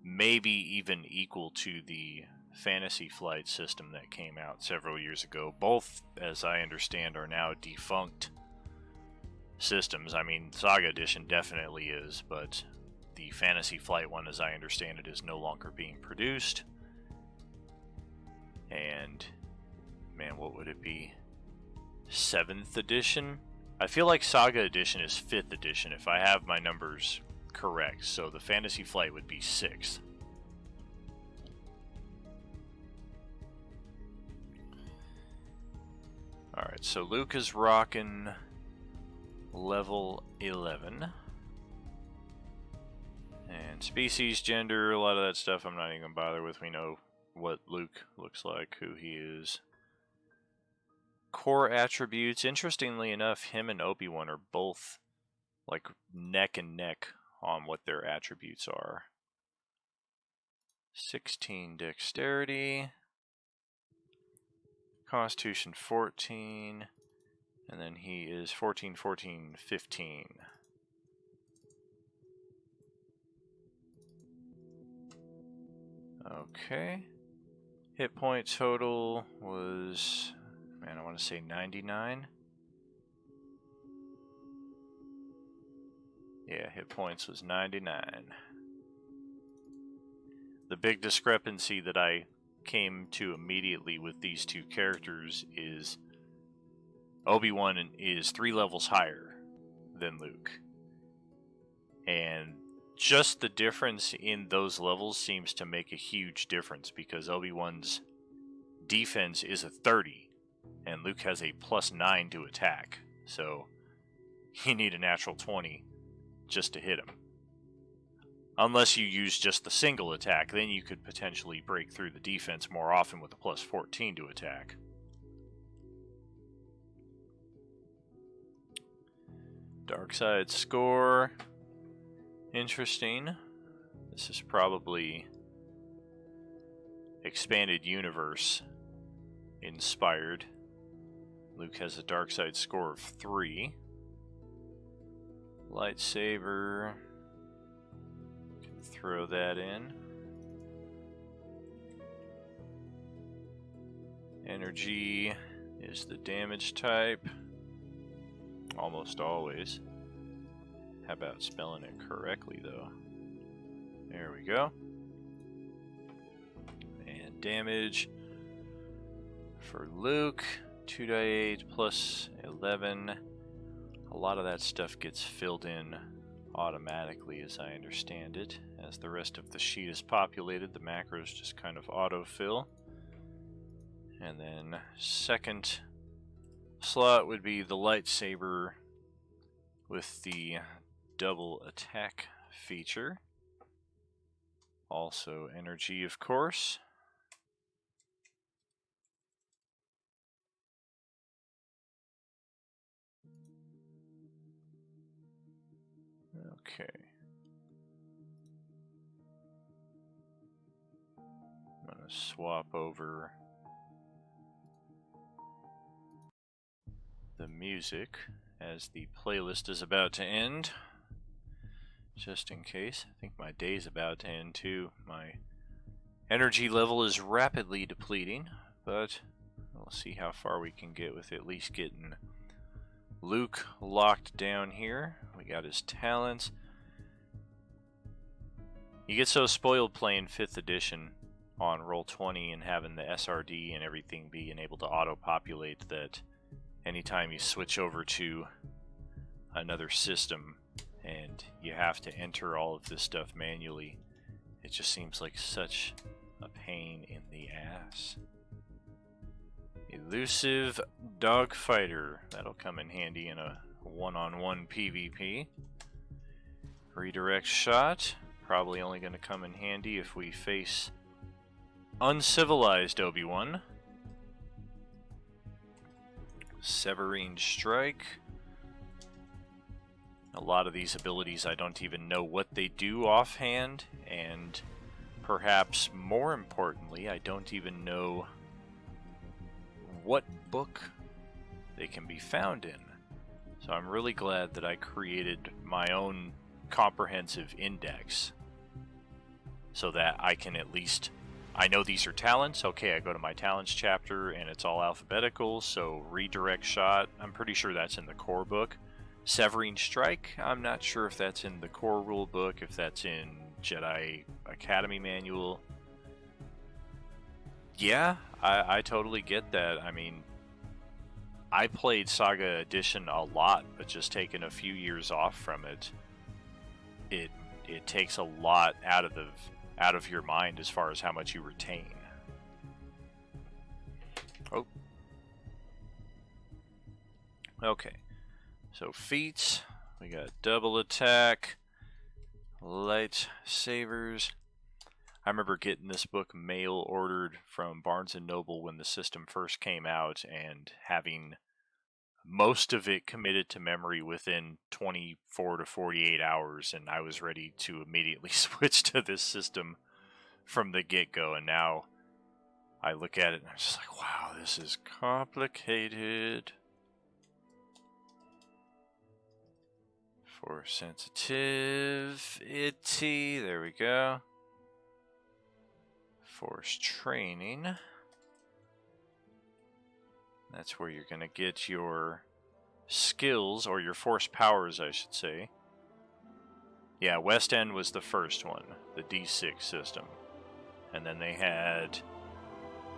maybe even equal to the Fantasy Flight system that came out several years ago. Both, as I understand, are now defunct systems. I mean, Saga Edition definitely is, but the Fantasy Flight one, as I understand it, is no longer being produced. And, man, what would it be? 7th edition? I feel like Saga Edition is 5th edition if I have my numbers correct. So the Fantasy Flight would be 6th. Alright, Alright, so Luke is rocking level 11. And species, gender, a lot of that stuff I'm not even going to bother with. We know what Luke looks like, who he is. Core attributes, interestingly enough, him and Obi-Wan are both like neck and neck on what their attributes are. 16 dexterity, constitution 14, and then he is 14, 14, 15. Okay. Hit point total was, man, I want to say 99. Yeah, hit points was 99. The big discrepancy that I came to immediately with these two characters is Obi-Wan is 3 levels higher than Luke. And just the difference in those levels seems to make a huge difference, because Obi-Wan's defense is a 30 and Luke has a +9 to attack. So you need a natural 20 just to hit him. Unless you use just the single attack, then you could potentially break through the defense more often with a +14 to attack. Dark side score. Interesting. This is probably expanded universe inspired. Luke has a dark side score of 3. Lightsaber. Can throw that in. Energy is the damage type. Almost always. How about spelling it correctly, though? There we go. And damage for Luke, 2d8 plus 11. A lot of that stuff gets filled in automatically, as I understand it. As the rest of the sheet is populated, the macros just kind of autofill. And then second slot would be the lightsaber with the double attack feature. Also energy, of course. Okay. I'm going to swap over the music as the playlist is about to end. Just in case. I think my day's about to end too. My energy level is rapidly depleting, but we'll see how far we can get with at least getting Luke locked down here. We got his talents. You get so spoiled playing 5th edition on Roll20 and having the SRD and everything being able to auto-populate that anytime you switch over to another system and you have to enter all of this stuff manually, it just seems like such a pain in the ass. Elusive Dogfighter. That'll come in handy in a one-on-one PvP. Redirect Shot. Probably only going to come in handy if we face uncivilized Obi-Wan. Severing Strike. A lot of these abilities I don't even know what they do offhand, and perhaps more importantly, I don't even know what book they can be found in. So I'm really glad that I created my own comprehensive index so that I can at least, I know these are talents. Okay, I go to my talents chapter and it's all alphabetical. So redirect shot, I'm pretty sure that's in the core book. Severing Strike, I'm not sure if that's in the core rule book, if that's in Jedi Academy manual. Yeah, I totally get that. I mean, I played Saga Edition a lot, but just taking a few years off from it, it takes a lot out of your mind as far as how much you retain. Oh. Okay, so feats, we got double attack, lightsabers. I remember getting this book mail ordered from Barnes & Noble when the system first came out and having most of it committed to memory within 24 to 48 hours, and I was ready to immediately switch to this system from the get-go, and now I look at it and I'm just like, wow, this is complicated. Force sensitivity, there we go. Force training. That's where you're going to get your skills, or your force powers, I should say. Yeah, West End was the first one, the D6 system. And then they had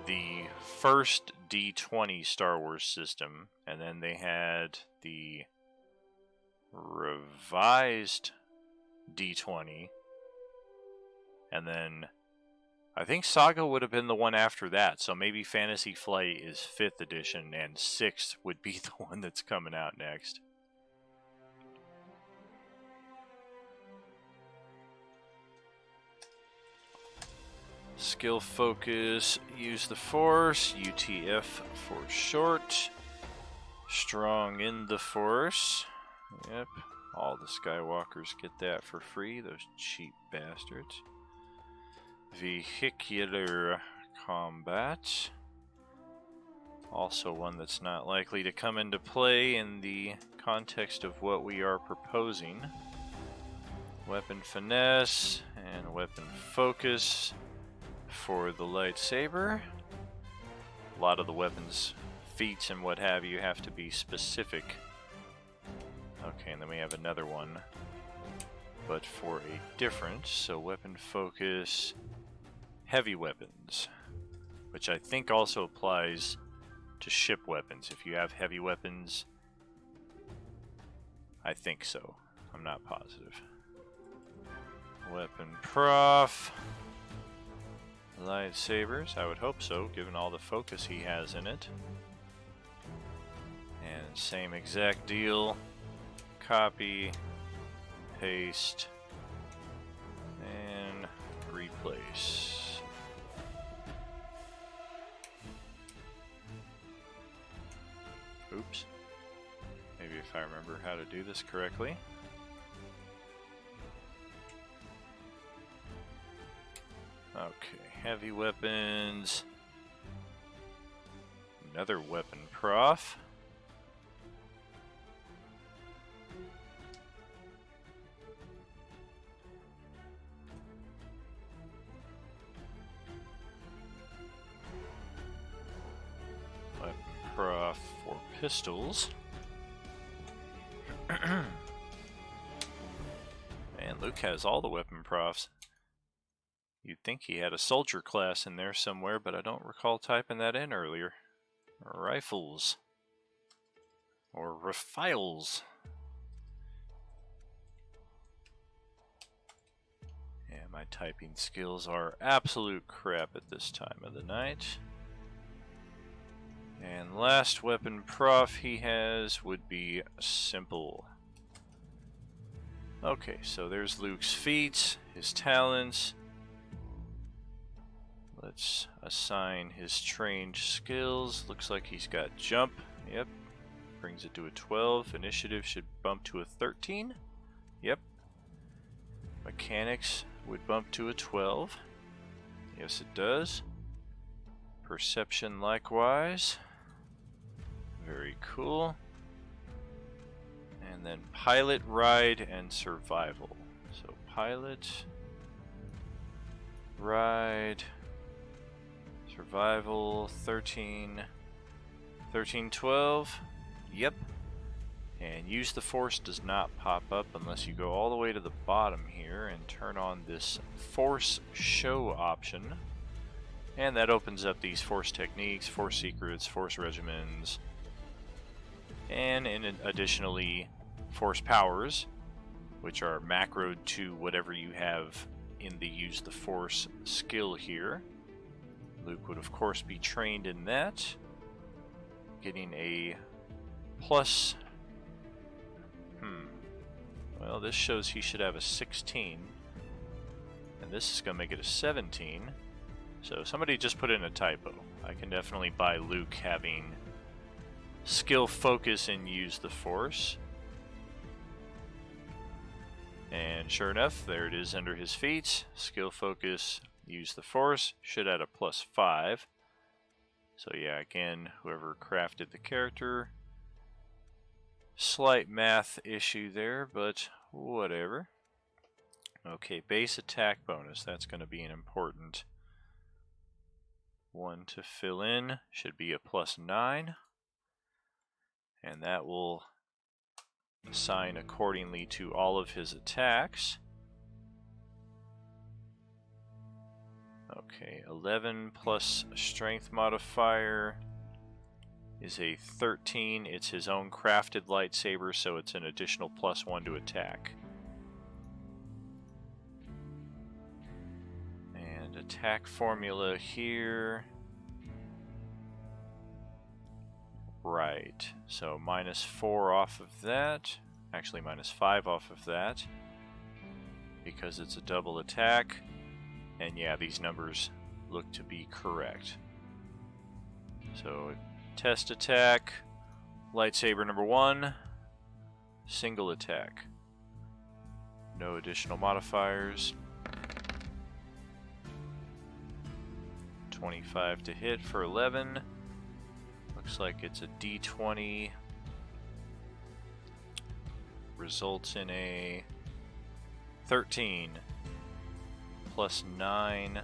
the first D20 Star Wars system, and then they had the revised D20, and then I think Saga would have been the one after that, so maybe Fantasy Flight is 5th edition, and 6th would be the one that's coming out next. Skill focus, use the Force, UTF for short. Strong in the Force. Yep, all the Skywalkers get that for free, those cheap bastards. Vehicular combat. Also one that's not likely to come into play in the context of what we are proposing. Weapon finesse and weapon focus for the lightsaber. A lot of the weapons, feats and what have you, have to be specific. Okay, and then we have another one, but for a different, so weapon focus, heavy weapons, which I think also applies to ship weapons. If you have heavy weapons, I think so. I'm not positive. Weapon prof. Lightsabers, I would hope so, given all the focus he has in it. And same exact deal. Copy, paste, and replace. Oops. Maybe if I remember how to do this correctly. Okay, heavy weapons. Another weapon prof. Weapon prof for pistols. And Luke has all the weapon profs. You'd think he had a soldier class in there somewhere, but I don't recall typing that in earlier. Rifles. Or rifles. Yeah, my typing skills are absolute crap at this time of the night. And last weapon prof he has would be simple. Okay, so there's Luke's feats, his talents. Let's assign his trained skills. Looks like he's got jump. Yep. Brings it to a 12. Initiative should bump to a 13. Yep. Mechanics would bump to a 12. Yes, it does. Perception likewise. Very cool. And then pilot, ride, and survival. So pilot, ride, survival, 13, 12, yep. And use the Force does not pop up unless you go all the way to the bottom here and turn on this Force Show option. And that opens up these Force techniques, Force secrets, Force regimens, and additionally Force powers, which are macroed to whatever you have in the Use the Force skill here. Luke would of course be trained in that, getting a plus... Well, this shows he should have a 16. And this is going to make it a 17. So somebody just put in a typo. I can definitely buy Luke having skill focus and use the Force. And sure enough, there it is under his feats. Skill focus, use the Force. Should add a +5. So yeah, again, whoever crafted the character... Slight math issue there, but whatever. Okay, base attack bonus. That's going to be an important one to fill in. Should be a +9. And that will assign accordingly to all of his attacks. Okay, 11 plus strength modifier is a 13. It's his own crafted lightsaber, so it's an additional +1 to attack. And attack formula here. Right, so -4 off of that. Actually, -5 off of that. Because it's a double attack. And yeah, these numbers look to be correct. So... Test attack, lightsaber number 1, single attack. No additional modifiers. 25 to hit for 11. Looks like it's a D20. Results in a 13 +9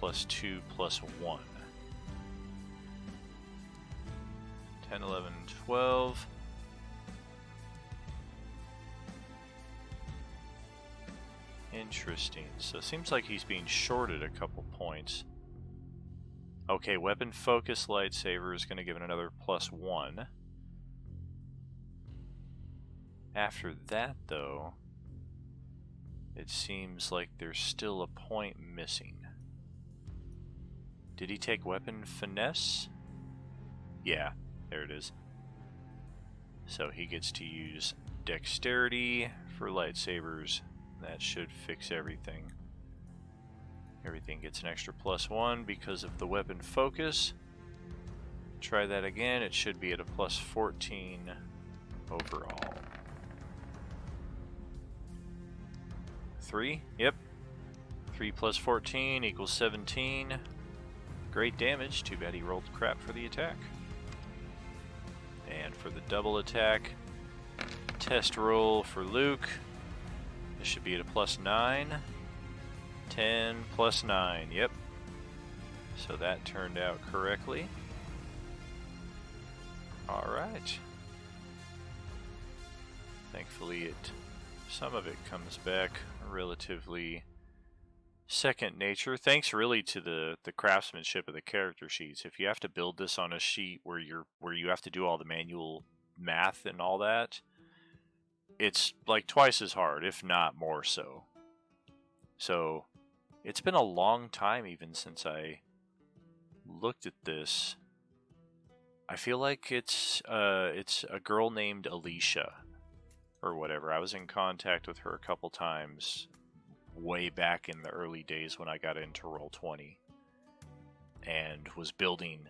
+2 +1. 10, 11, 12. Interesting. So it seems like he's being shorted a couple points. Okay, weapon focus lightsaber is going to give it another +1. After that, though, it seems like there's still a point missing. Did he take weapon finesse? Yeah. There it is. So he gets to use dexterity for lightsabers. That should fix everything. Everything gets an extra +1 because of the weapon focus. Try that again. It should be at a +14 overall. 3? Yep. 3 + 14 equals 17. Great damage. Too bad he rolled crap for the attack. And for the double attack, test roll for Luke. This should be at a +9. 10 +9, yep. So that turned out correctly. Alright. Thankfully, some of it comes back relatively second nature, thanks really to the craftsmanship of the character sheets. If you have to build this on a sheet where you have to do all the manual math and all that, it's like twice as hard, if not more so. So it's been a long time even since I looked at this. I feel like it's a girl named Alicia or whatever. I was in contact with her a couple times way back in the early days when I got into Roll20 and was building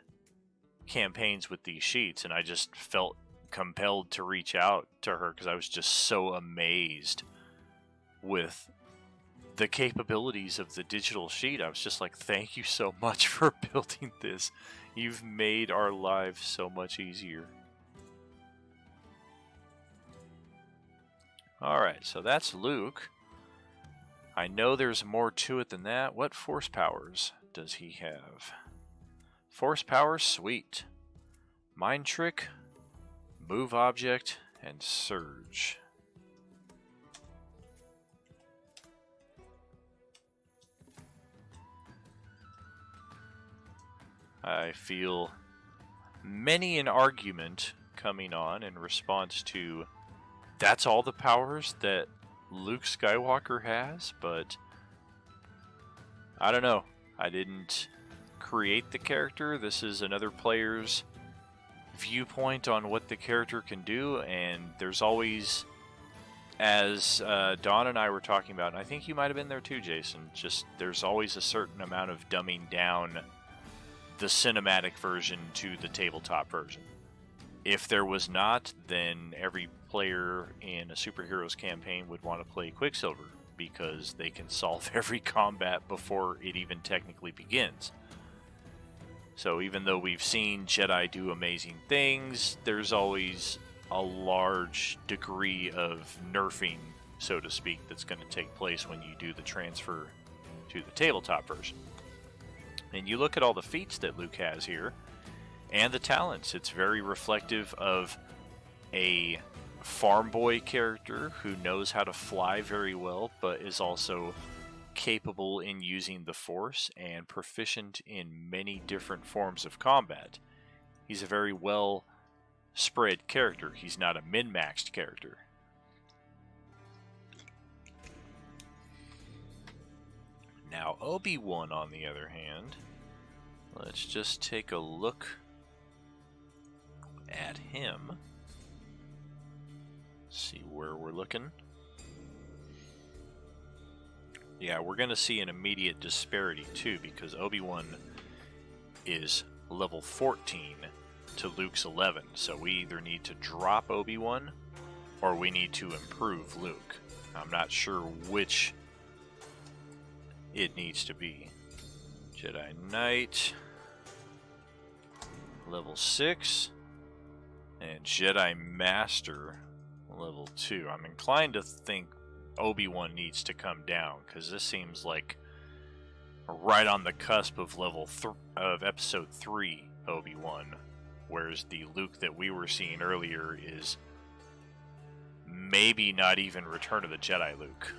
campaigns with these sheets, and I just felt compelled to reach out to her because I was just so amazed with the capabilities of the digital sheet. I was just like, thank you so much for building this. You've made our lives so much easier. Alright, so that's Luke. I know there's more to it than that. What force powers does he have? Force powers, sweet. Mind trick, move object, and surge. I feel many an argument coming on in response to that's all the powers that Luke Skywalker has, but I don't know. I didn't create the character. This is another player's viewpoint on what the character can do, and there's always, as Dawn and I were talking about, and I think you might have been there too, Jason, just there's always a certain amount of dumbing down the cinematic version to the tabletop version. If there was not, then every player in a superheroes campaign would want to play Quicksilver, because they can solve every combat before it even technically begins. So even though we've seen Jedi do amazing things, there's always a large degree of nerfing, so to speak, that's going to take place when you do the transfer to the tabletop version. And you look at all the feats that Luke has here, and the talents. It's very reflective of a farm boy character who knows how to fly very well, but is also capable in using the Force and proficient in many different forms of combat. He's a very well spread character. He's not a min-maxed character. Now, Obi-Wan, on the other hand, let's just take a look at him. See where we're looking. Yeah, we're going to see an immediate disparity too, because Obi-Wan is level 14 to Luke's 11. So we either need to drop Obi-Wan or we need to improve Luke. I'm not sure which it needs to be. Jedi Knight, level 6, and Jedi Master, level 2. I'm inclined to think Obi-Wan needs to come down, because this seems like right on the cusp of of episode 3 Obi-Wan, whereas the Luke that we were seeing earlier is maybe not even Return of the Jedi Luke.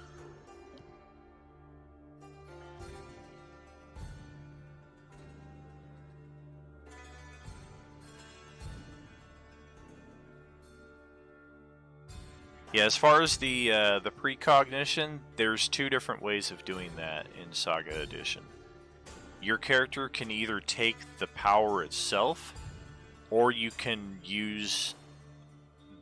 Yeah, as far as the precognition, there's two different ways of doing that in Saga Edition. Your character can either take the power itself, or you can use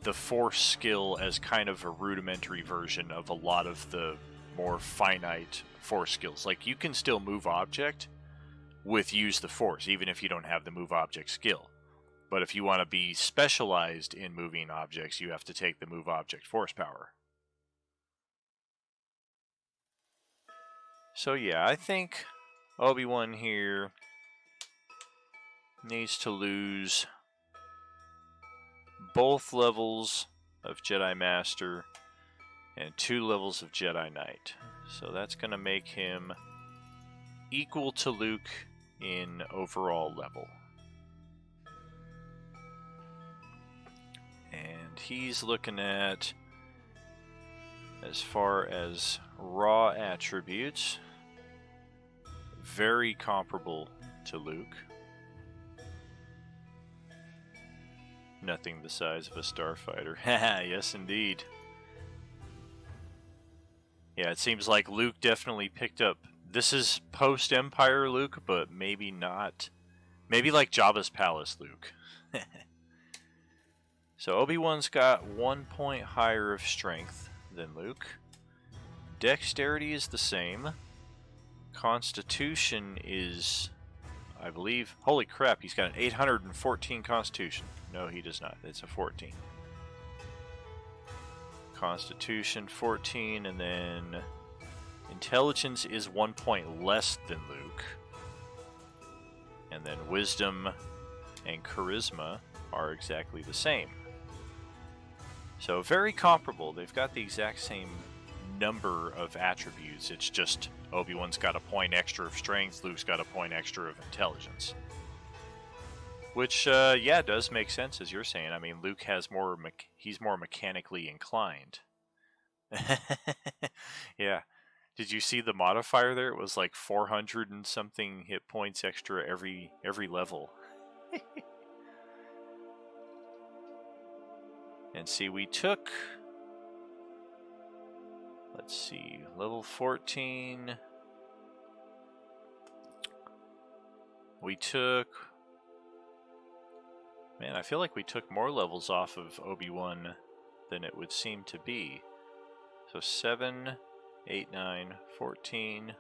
the Force skill as kind of a rudimentary version of a lot of the more finite Force skills. Like, you can still move object with use the Force, even if you don't have the move object skill. But if you want to be specialized in moving objects, you have to take the move object Force power. So yeah, I think Obi-Wan here needs to lose both levels of Jedi Master and 2 levels of Jedi Knight. So that's going to make him equal to Luke in overall level. And he's looking at, as far as raw attributes, very comparable to Luke. Nothing the size of a starfighter. Haha, yes indeed. Yeah, it seems like Luke definitely picked up. This is post-Empire Luke, but maybe not. Maybe like Jabba's Palace Luke. So Obi-Wan's got 1 point higher of strength than Luke. Dexterity is the same. Constitution is, I believe, holy crap, he's got an 814 Constitution. No, he does not. It's a 14. Constitution 14, and then Intelligence is 1 point less than Luke. And then Wisdom and Charisma are exactly the same. So very comparable. They've got the exact same number of attributes. It's just Obi-Wan's got a point extra of strength, Luke's got a point extra of intelligence. Which, yeah, does make sense, as you're saying. I mean, Luke has more, he's more mechanically inclined. Yeah. Did you see the modifier there? It was like 400 and something hit points extra every level. And see, we took, let's see, level 14. We took, Man, I feel like we took more levels off of Obi-Wan than it would seem to be. So 7, 8, 9, 14.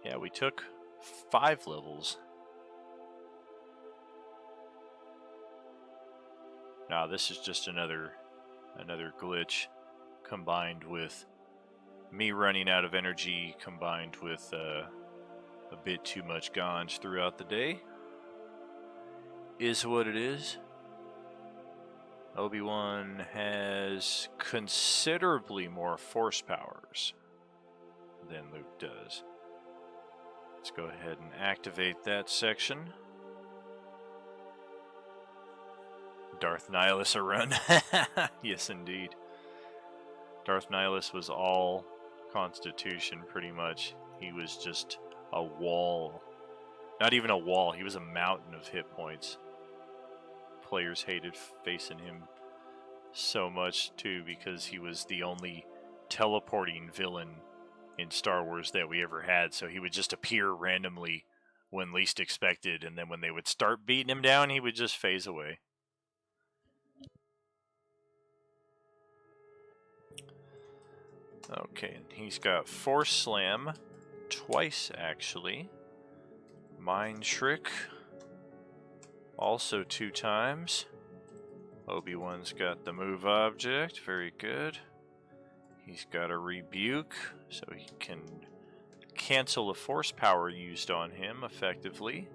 Yeah, we took 5 levels. Now this is just another glitch combined with me running out of energy, combined with a bit too much ganj throughout the day. Is what it is. Obi-Wan has considerably more force powers than Luke does. Let's go ahead and activate that section. Darth Nihilus a run. Yes, indeed. Darth Nihilus was all Constitution, pretty much. He was just a wall. Not even a wall, he was a mountain of hit points. Players hated facing him so much, too, because he was the only teleporting villain in Star Wars that we ever had. So he would just appear randomly when least expected, and then when they would start beating him down, he would just phase away. Okay, he's got Force Slam twice, actually. Mind Trick also 2 times. Obi-Wan's got the Move Object, very good. He's got a Rebuke, so he can cancel the force power used on him effectively.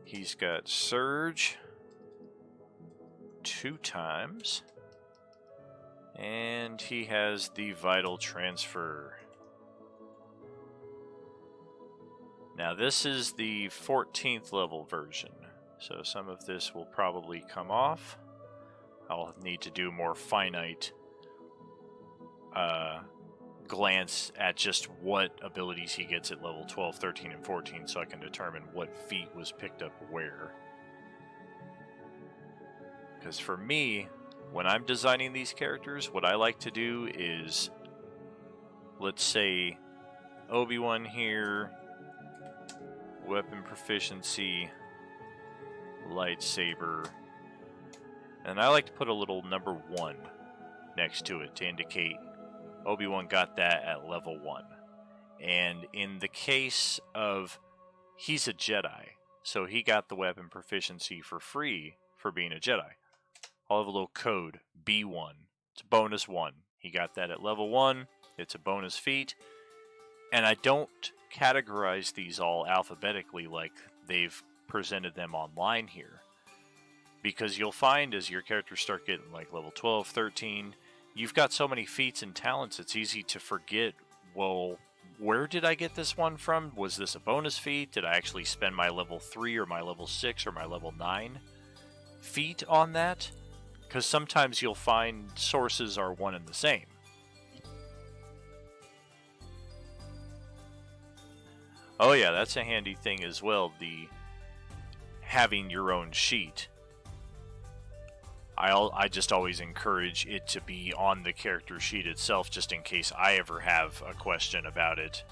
He's got Surge 2 times. And he has the Vital Transfer. Now this is the 14th level version, so some of this will probably come off. I'll need to do more finite glance at just what abilities he gets at level 12, 13, and 14 so I can determine what feat was picked up where. Because for me, when I'm designing these characters, what I like to do is, let's say, Obi-Wan here, weapon proficiency, lightsaber, and I like to put a little number 1 next to it to indicate Obi-Wan got that at level 1. And in the case of, he's a Jedi, so he got the weapon proficiency for free for being a Jedi. I'll have a little code, B1. It's a bonus 1. He got that at level 1. It's a bonus feat. And I don't categorize these all alphabetically like they've presented them online here. Because you'll find as your characters start getting like level 12, 13, you've got so many feats and talents, it's easy to forget, well, where did I get this one from? Was this a bonus feat? Did I actually spend my level 3 or my level 6 or my level 9 feat on that? Because sometimes you'll find sources are one and the same. Oh yeah, that's a handy thing as well, the having your own sheet. I just always encourage it to be on the character sheet itself, just in case I ever have a question about it.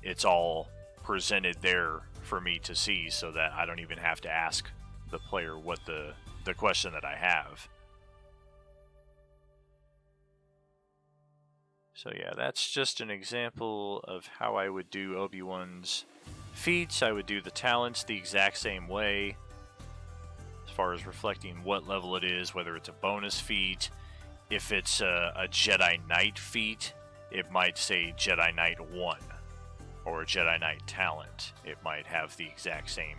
It's all presented there for me to see so that I don't even have to ask the player what the question that I have. So yeah, that's just an example of how I would do Obi-Wan's feats. I would do the talents the exact same way, as far as reflecting what level it is, whether it's a bonus feat. If it's a Jedi Knight feat, it might say Jedi Knight 1, or a Jedi Knight talent. It might have the exact same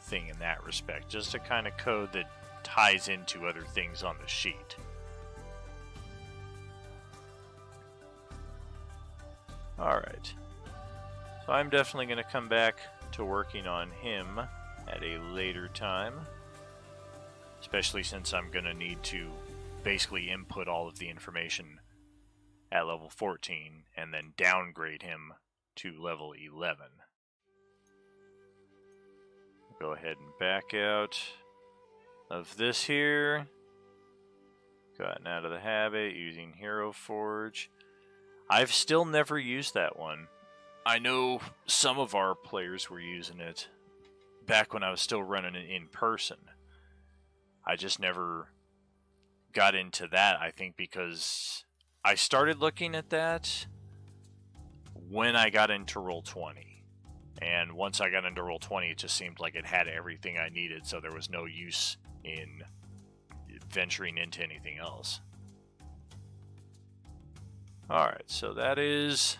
thing in that respect, just a kind of code that ties into other things on the sheet. Alright, so I'm definitely going to come back to working on him at a later time, especially since I'm going to need to basically input all of the information at level 14 and then downgrade him to level 11. Go ahead and back out of this here. Gotten out of the habit using Hero Forge. I've still never used that one. I know some of our players were using it back when I was still running it in person. I just never got into that, I think, because I started looking at that when I got into Roll20. And once I got into Roll20, it just seemed like it had everything I needed, so there was no use in venturing into anything else. Alright, so that is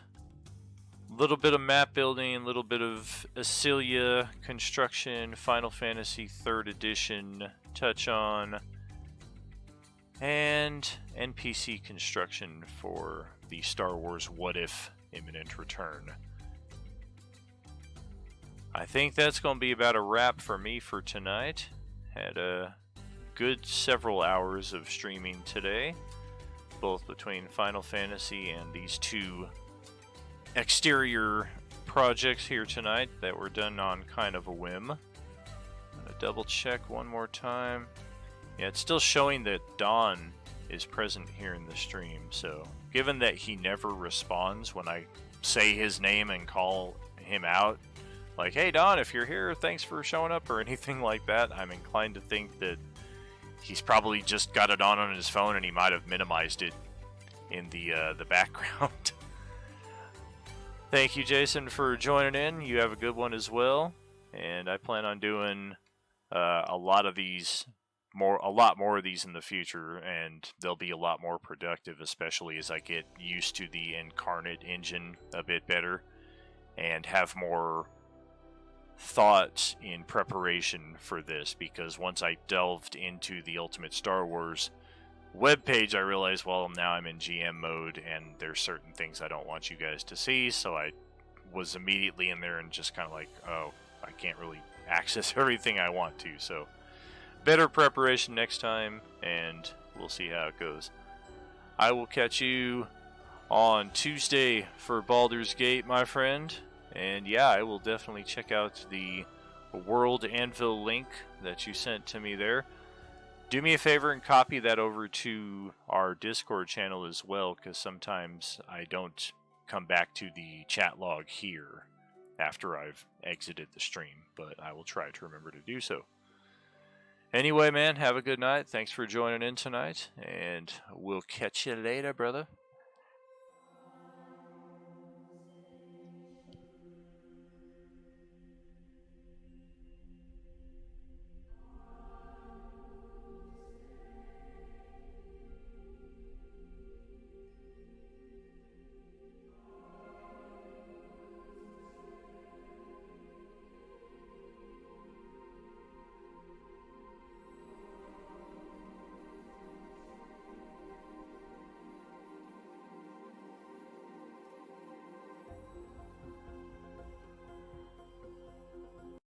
a little bit of map building, a little bit of Asilia construction, Final Fantasy 3rd Edition touch on, and NPC construction for the Star Wars What If imminent return. I think that's going to be about a wrap for me for tonight. Had a good several hours of streaming today, both between Final Fantasy and these two exterior projects here tonight that were done on kind of a whim. I'm going to double check one more time. Yeah, it's still showing that Don is present here in the stream, so given that he never responds when I say his name and call him out, like, hey Don, if you're here, thanks for showing up, or anything like that, I'm inclined to think that he's probably just got it on his phone and he might have minimized it in the background. Thank you, Jason, for joining in. You have a good one as well, and I plan on doing a lot more of these in the future, and they'll be a lot more productive, especially as I get used to the Incarnate engine a bit better and have more thought in preparation for this, because once I delved into the Ultimate Star Wars webpage, I realized, well, now I'm in GM mode and there's certain things I don't want you guys to see, so I was immediately in there and just kind of like, oh, I can't really access everything I want to, so better preparation next time, and we'll see how it goes. I will catch you on Tuesday for Baldur's Gate, my friend. And yeah, I will definitely check out the World Anvil link that you sent to me there. Do me a favor and copy that over to our Discord channel as well, because sometimes I don't come back to the chat log here after I've exited the stream, but I will try to remember to do so. Anyway, man, have a good night. Thanks for joining in tonight, and we'll catch you later, brother.